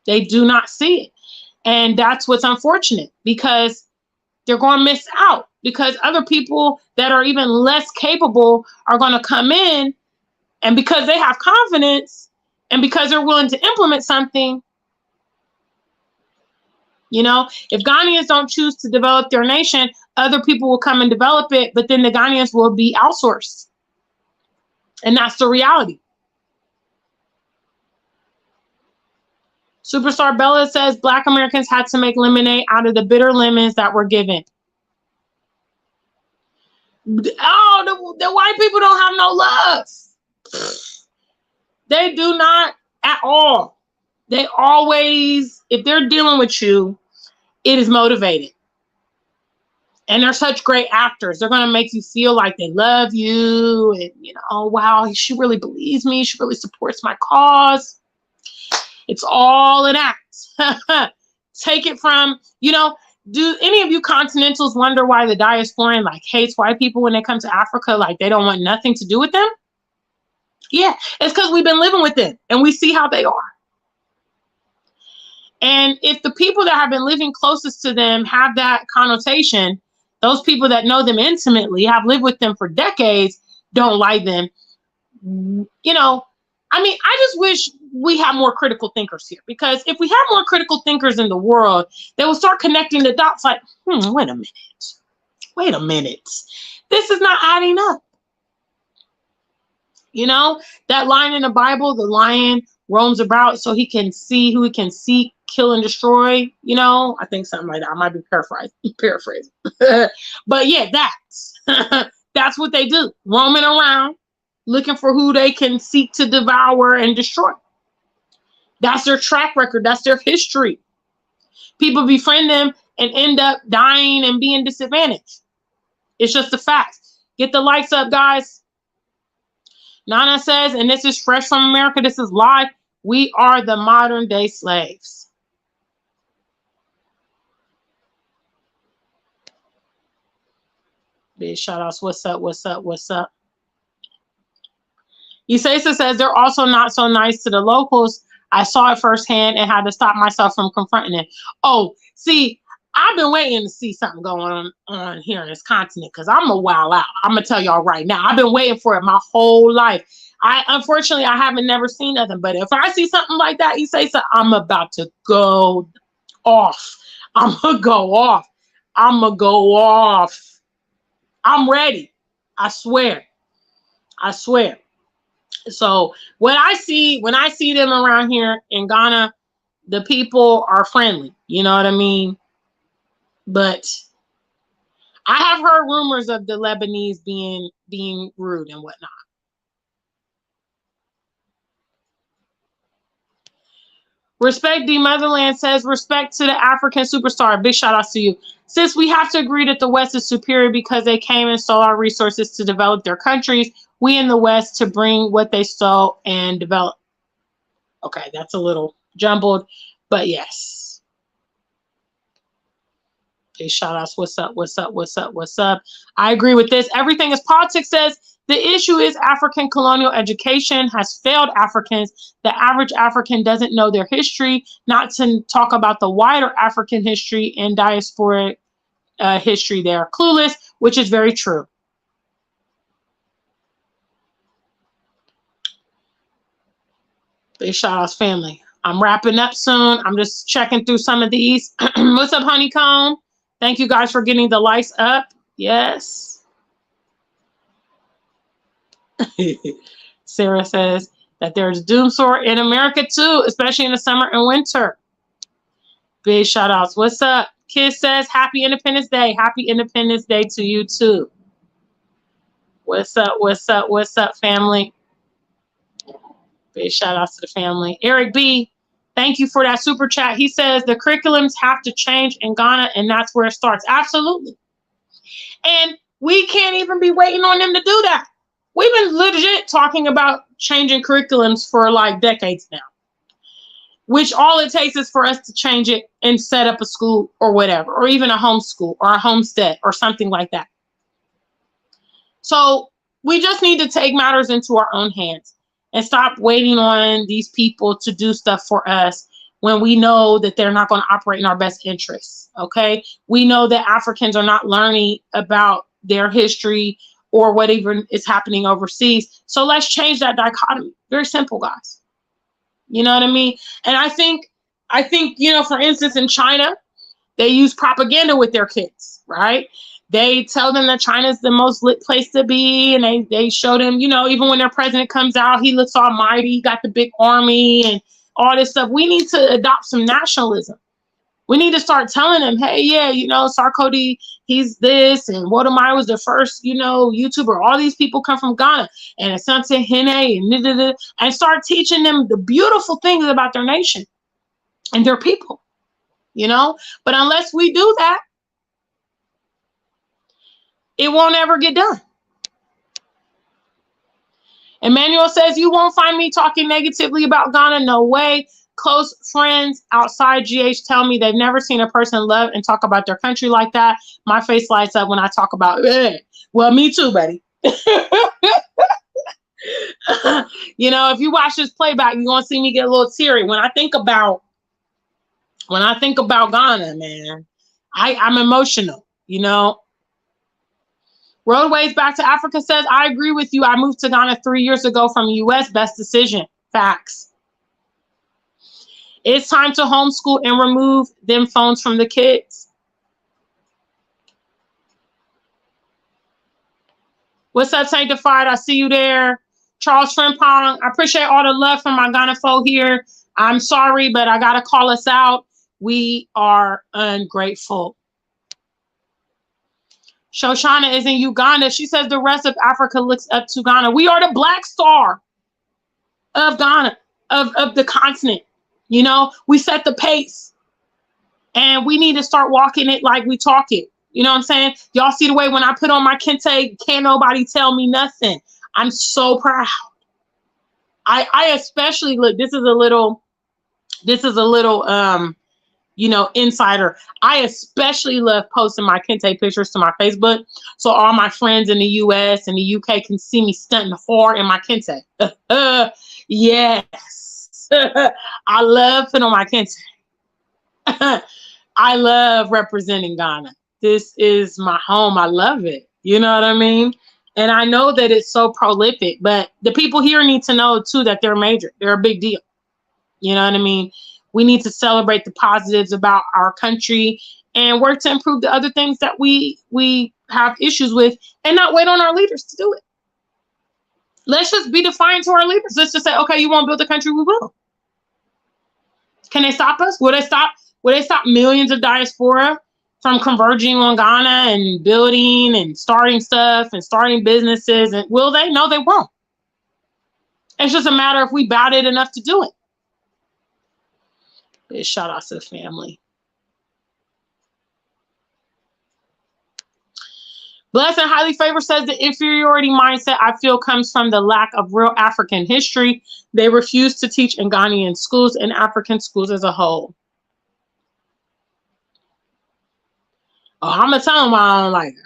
They do not see it. And that's what's unfortunate, because they're going to miss out, because other people that are even less capable are going to come in, and because they have confidence and because they're willing to implement something, if Ghanaians don't choose to develop their nation, other people will come and develop it, but then the Ghanaians will be outsourced. And that's the reality. Superstar Bella says, Black Americans had to make lemonade out of the bitter lemons that were given. Oh, the white people don't have no love. They do not at all. They always, if they're dealing with you, it is motivated. And they're such great actors. They're going to make you feel like they love you. And, oh, wow, she really believes me. She really supports my cause. It's all an act. Take it from, do any of you continentals wonder why the diasporan hates white people when they come to Africa? Like, they don't want nothing to do with them? Yeah, it's because we've been living with them and we see how they are. And if the people that have been living closest to them have that connotation, those people that know them intimately, have lived with them for decades, don't like them. I just wish we had more critical thinkers here, because if we have more critical thinkers in the world, they will start connecting the dots like, wait a minute. This is not adding up. That line in the Bible, the lion roams about so he can see who he can seek, kill, and destroy. I think something like that. I might be paraphrasing. But yeah, that's what they do. Roaming around, looking for who they can seek to devour and destroy. That's their track record. That's their history. People befriend them and end up dying and being disadvantaged. It's just a fact. Get the likes up, guys. Nana says, and this is fresh from America, this is live, we are the modern day slaves. Big shout outs. What's up? What's up? What's up? Isesa says they're also not so nice to the locals. I saw it firsthand and had to stop myself from confronting it. Oh, see, I've been waiting to see something going on here in this continent because I'm a wild out. I'm gonna tell y'all right now. I've been waiting for it my whole life. Unfortunately I haven't never seen nothing, but if I see something like that, Isesa, I'm about to go off. I'm gonna go off. I'm gonna go off. I'm ready. I swear. I swear. So when I see them around here in Ghana, the people are friendly. You know what I mean? But I have heard rumors of the Lebanese being rude and whatnot. Respect the Motherland says, respect to the African superstar. Big shout out to you. Since we have to agree that the West is superior because they came and stole our resources to develop their countries, we in the West to bring what they stole and develop. Okay, that's a little jumbled, but yes. Big shout outs. What's up? What's up? What's up? What's up? I agree with this. Everything is politics says, the issue is African colonial education has failed Africans. The average African doesn't know their history, not to talk about the wider African history and diasporic history. They are clueless, which is very true. Big shout outs, family. I'm wrapping up soon. I'm just checking through some of these. What's up, Honeycomb? Thank you guys for getting the lights up. Yes. Sarah says that there's doom sword in America too, especially in the summer and winter. Big shout outs. What's up? Kiss says happy Independence Day. Happy Independence Day to you too. What's up? What's up? What's up, family? Big shout outs to the family. Eric B, thank you for that super chat. He says the curriculums have to change in Ghana, and that's where it starts. Absolutely. And we can't even be waiting on them to do that. We've been legit talking about changing curriculums for like decades now, which all it takes is for us to change it and set up a school or whatever, or even a homeschool or a homestead or something like that. So we just need to take matters into our own hands and stop waiting on these people to do stuff for us when we know that they're not going to operate in our best interests. Okay. We know that Africans are not learning about their history or what even is happening overseas. So let's change that dichotomy. Very simple, guys. You know what I mean? And I think, you know, for instance, in China, they use propaganda with their kids, right? They tell them that China is the most lit place to be. And they show them, you know, even when their president comes out, he looks all mighty, he got the big army and all this stuff. We need to adopt some nationalism. We need to start telling them, hey, yeah, you know, Sarkozy, he's this, and Wodamai was the first, you know, YouTuber. All these people come from Ghana, and Asante Hene, and start teaching them the beautiful things about their nation and their people, you know. But unless we do that, it won't ever get done. Emmanuel says, you won't find me talking negatively about Ghana. No way. Close friends outside GH tell me they've never seen a person love and talk about their country like that. My face lights up when I talk about it. Well, me too, buddy. You know, if you watch this playback, you're going to see me get a little teary. When I think about Ghana, man, I'm emotional, you know. Roadways Back to Africa says, I agree with you. I moved to Ghana 3 years ago from the US. Best decision. Facts. It's time to homeschool and remove them phones from the kids. What's up, Sanctified? I see you there. Charles Frimpong, I appreciate all the love from my Ghana folk here. I'm sorry, but I got to call us out. We are ungrateful. Shoshana is in Uganda. She says the rest of Africa looks up to Ghana. We are the black star of Ghana, of the continent. You know, we set the pace and we need to start walking it like we talk it. You know what I'm saying? Y'all see the way when I put on my kente, can't nobody tell me nothing. I'm so proud. I especially, look, this is a little insider. I especially love posting my Kente pictures to my Facebook, so all my friends in the US and the UK can see me stunting hard in my Kente. Yes. I love putting on my Kente. I love representing Ghana. This is my home. I love it. You know what I mean? And I know that it's so prolific, but the people here need to know too that they're major. They're a big deal. You know what I mean? We need to celebrate the positives about our country and work to improve the other things that we have issues with, and not wait on our leaders to do it. Let's just be defiant to our leaders. Let's just say, okay, you want to build the country, we will. Can they stop us? Will they stop? Will they stop millions of diaspora from converging on Ghana and building and starting stuff and starting businesses? And will they? No, they won't. It's just a matter if we bout it enough to do it. Big shout out to the family. Blessed and highly favored says the inferiority mindset I feel comes from the lack of real African history. They refuse to teach in Ghanaian schools and African schools as a whole. Oh, I'm gonna tell them why I don't like it.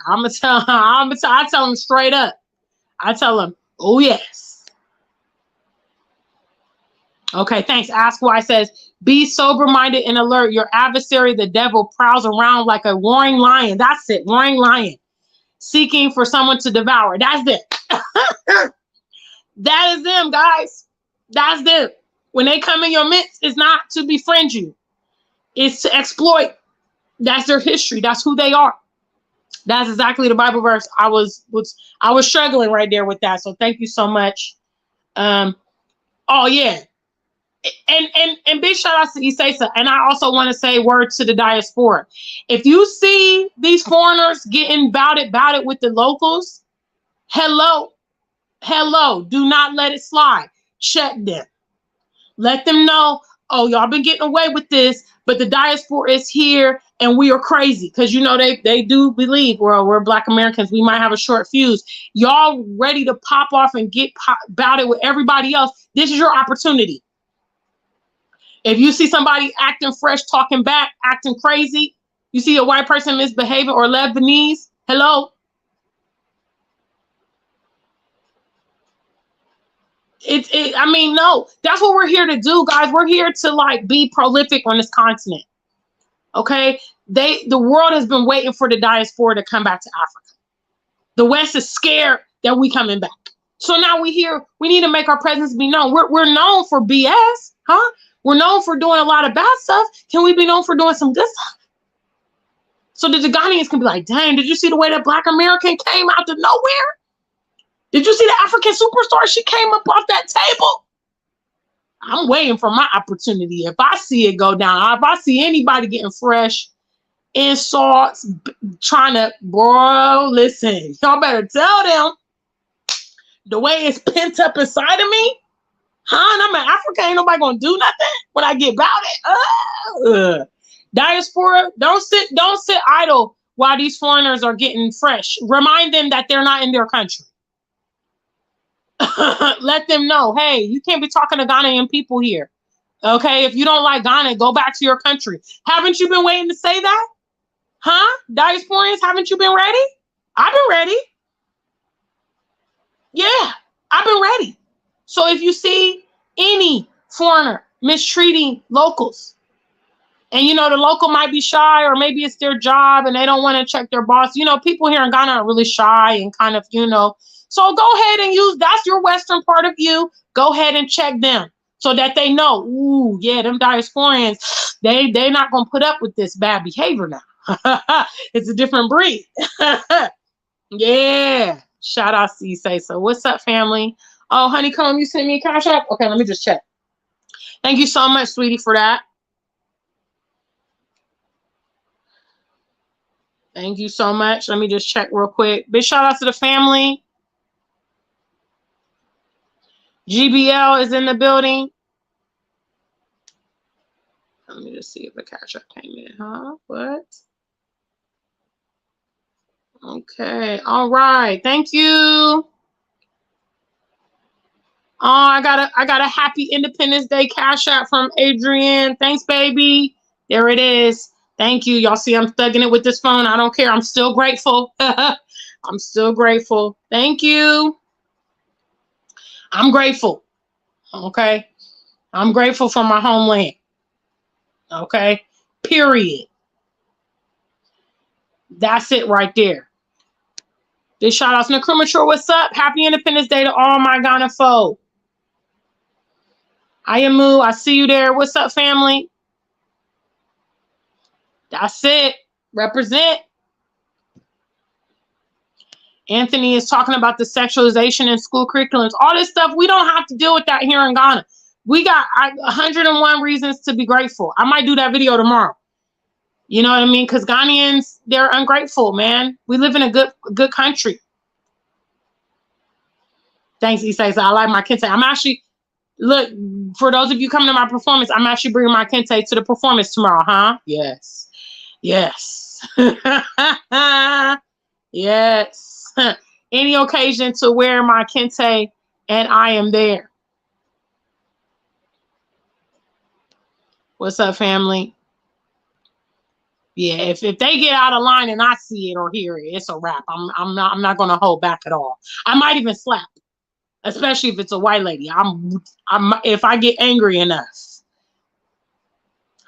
I tell them straight up. I tell them, oh yes. Okay, thanks. Ask Why says, be sober-minded and alert. Your adversary, the devil, prowls around like a roaring lion. That's it, roaring lion. Seeking for someone to devour. That's it. That is them, guys. That's them. When they come in your midst, it's not to befriend you. It's to exploit. That's their history. That's who they are. That's exactly the Bible verse. I was struggling right there with that. So thank you so much. Oh yeah. And big shout out to Isesa. And I also want to say word to the diaspora. If you see these foreigners getting bout it with the locals, hello, do not let it slide. Check them. Let them know, oh, y'all been getting away with this, but the diaspora is here and we are crazy. Because, they do believe, well, we're Black Americans. We might have a short fuse. Y'all ready to pop off and get bout it with everybody else. This is your opportunity. If you see somebody acting fresh, talking back, acting crazy, you see a white person misbehaving or Lebanese, hello. No, that's what we're here to do, guys. We're here to be prolific on this continent. Okay. The world has been waiting for the diaspora to come back to Africa. The West is scared that we coming back. So now we here, we need to make our presence be known. We're known for BS, huh? We're known for doing a lot of bad stuff. Can we be known for doing some good stuff? So that the Ghanaians can be like, dang, did you see the way that Black American came out of nowhere? Did you see the African superstar? She came up off that table. I'm waiting for my opportunity. If I see it go down, if I see anybody getting fresh, insults, trying to, bro, listen, y'all better tell them the way it's pent up inside of me. Huh? And I'm in Africa. Ain't nobody gonna do nothing when I get about it. Diaspora, don't sit idle while these foreigners are getting fresh. Remind them that they're not in their country. Let them know, hey, you can't be talking to Ghanaian people here. Okay, if you don't like Ghana, go back to your country. Haven't you been waiting to say that? Huh? Diasporians, haven't you been ready? I've been ready. Yeah, I've been ready. So if you see any foreigner mistreating locals, and the local might be shy, or maybe it's their job and they don't want to check their boss. People here in Ghana are really shy and kind of, So go ahead and that's your Western part of you. Go ahead and check them so that they know, ooh, yeah, them diasporians, they're not going to put up with this bad behavior now. It's a different breed. Yeah. Shout out to you, say so. What's up, family? Oh, Honeycomb, you sent me a Cash App? Okay, let me just check. Thank you so much, sweetie, for that. Thank you so much. Let me just check real quick. Big shout out to the family. GBL is in the building. Let me just see if the Cash App came in, huh? What? Okay. All right. Thank you. Oh, I got a happy Independence Day Cash App from Adrienne. Thanks, baby. There it is. Thank you. Y'all see I'm thugging it with this phone. I don't care. I'm still grateful. I'm still grateful. Thank you. I'm grateful. Okay. I'm grateful for my homeland. Okay. Period. That's it right there. Big shout outs to Cremature. What's up? Happy Independence Day to all my Ghana folk. Ayamu, I see you there. What's up, family? That's it. Represent. Anthony is talking about the sexualization in school curriculums. All this stuff, we don't have to deal with that here in Ghana. We got 101 reasons to be grateful. I might do that video tomorrow. You know what I mean? Because Ghanaians, they're ungrateful, man. We live in a good country. Thanks, Isai. I like my kente. I'm actually, look, for those of you coming to my performance, I'm actually bringing my kente to the performance tomorrow, huh? Yes. Yes. Yes. Any occasion to wear my kente, and I am there. What's up, family? Yeah, if they get out of line and I see it or hear it, it's a wrap. I'm not gonna hold back at all. I might even slap, especially if it's a white lady. If I get angry enough.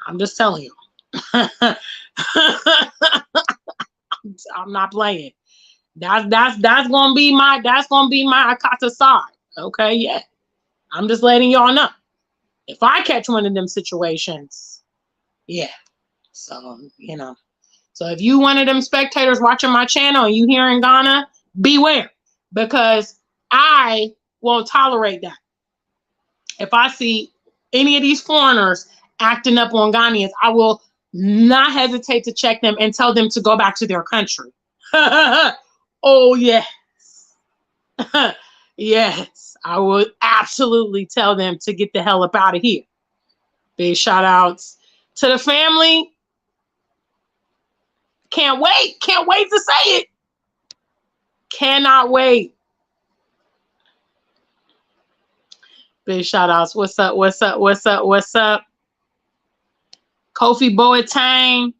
I'm just telling you. I'm not playing. That's gonna be my Akata side. Okay, yeah. I'm just letting y'all know. If I catch one of them situations, yeah. So, you know. So if you one of them spectators watching my channel and you here in Ghana, beware. Because I won't tolerate that. If I see any of these foreigners acting up on Ghanaians, I will not hesitate to check them and tell them to go back to their country. Oh, yes. Yes. I would absolutely tell them to get the hell up out of here. Big shout outs to the family. Can't wait. Can't wait to say it. Cannot wait. Big shout outs. What's up? What's up? What's up? What's up? Kofi Boateng.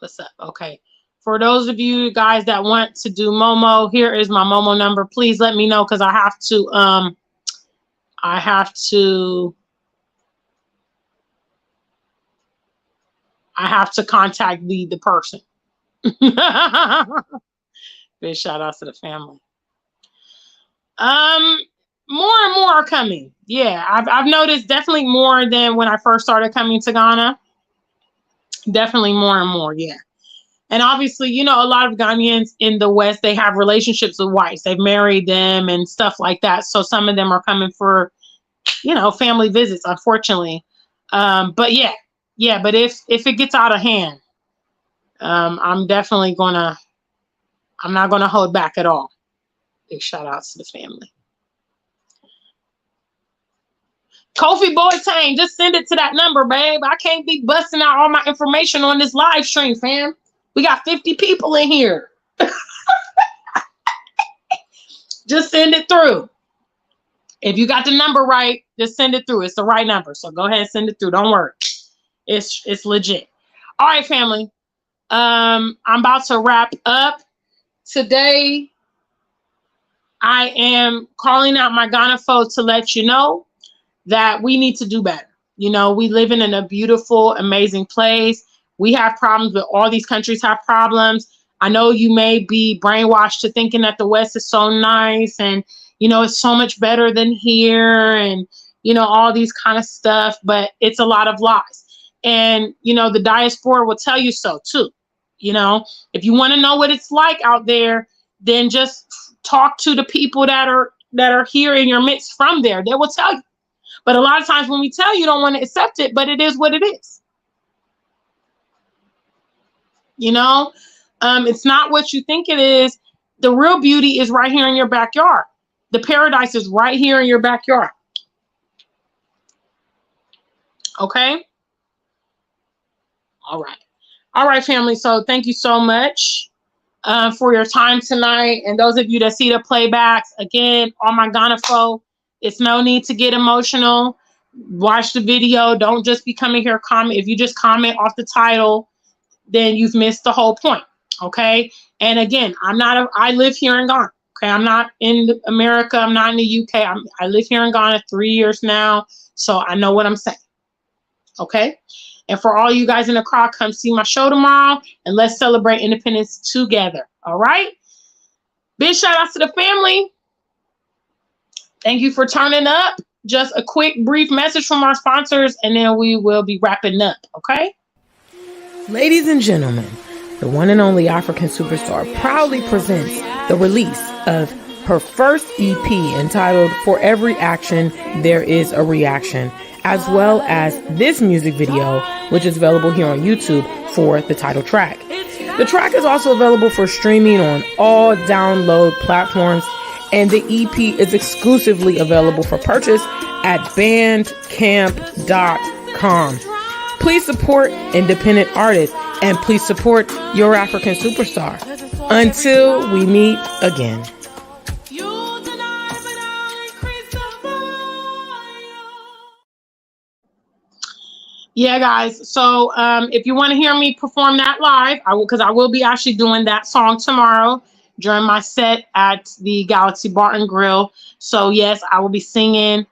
What's up? Okay. For those of you guys that want to do Momo, here is my Momo number. Please let me know because I have to contact the person. Big shout out to the family. More and more are coming. Yeah, I've noticed definitely more than when I first started coming to Ghana. Definitely more and more, yeah. And obviously, you know, a lot of Ghanaians in the West, they have relationships with whites. They've married them and stuff like that. So some of them are coming for, you know, family visits, unfortunately. But yeah. Yeah, but if it gets out of hand, I'm not gonna hold back at all. Big shout outs to the family. Kofi Boateng, just send it to that number, babe. I can't be busting out all my information on this live stream, fam. We got 50 people in here. Just send it through. If you got the number right, just send it through. It's the right number. So go ahead and send it through. Don't worry. It's legit. All right, family. I'm about to wrap up. Today, I am calling out my Ghana folks to let you know that we need to do better. You know, we live in a beautiful, amazing place. We have problems, but all these countries have problems. I know you may be brainwashed to thinking that the West is so nice and, you know, it's so much better than here and, you know, all these kind of stuff, but it's a lot of lies. And, you know, the diaspora will tell you so too. You know, if you want to know what it's like out there, then just talk to the people that are here in your midst from there. They will tell you. But a lot of times when we tell you, don't want to accept it, but it is what it is. You know, it's not what you think it is. The real beauty is right here in your backyard. The paradise is right here in your backyard. Okay? All right. All right, family. So thank you so much for your time tonight. And those of you that see the playbacks, again, all my Ghana folk, it's no need to get emotional. watch the video. Don't just be coming here comment. If you just comment off the title, then you've missed the whole point. Okay. And again, I live here in Ghana. Okay. I'm not in America. I'm not in the UK. I live here in Ghana 3 years now. So I know what I'm saying. Okay. And for all you guys in the crowd, come see my show tomorrow and let's celebrate independence together. All right. Big shout outs to the family. Thank you for turning up. Just a quick, brief message from our sponsors, and then we will be wrapping up. Okay. Ladies and gentlemen, the one and only African Superstar proudly presents the release of her first EP entitled For Every Action, There Is a Reaction, as well as this music video, which is available here on YouTube for the title track. The track is also available for streaming on all download platforms, and the EP is exclusively available for purchase at bandcamp.com. Please support independent artists and please support your African Superstar. Until we meet again. Yeah, guys. So if you want to hear me perform that live, because I will be actually doing that song tomorrow during my set at the Galaxy Bar and Grill. So yes, I will be singing.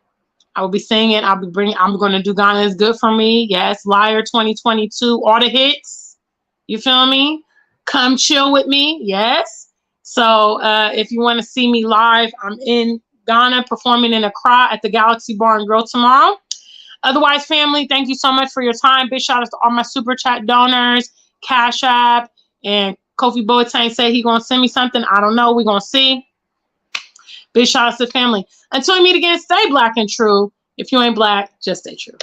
I'm going to do Ghana is Good for Me. Yes, Liar 2022, all the hits. You feel me? Come chill with me. Yes. So if you want to see me live, I'm in Ghana performing in Accra at the Galaxy Bar and Grill tomorrow. Otherwise, family, thank you so much for your time. Big shout out to all my super chat donors, Cash App, and Kofi Boateng said he gonna send me something. I don't know. We're gonna see. Big shout out to the family. Until we meet again, stay black and true. If you ain't black, just stay true.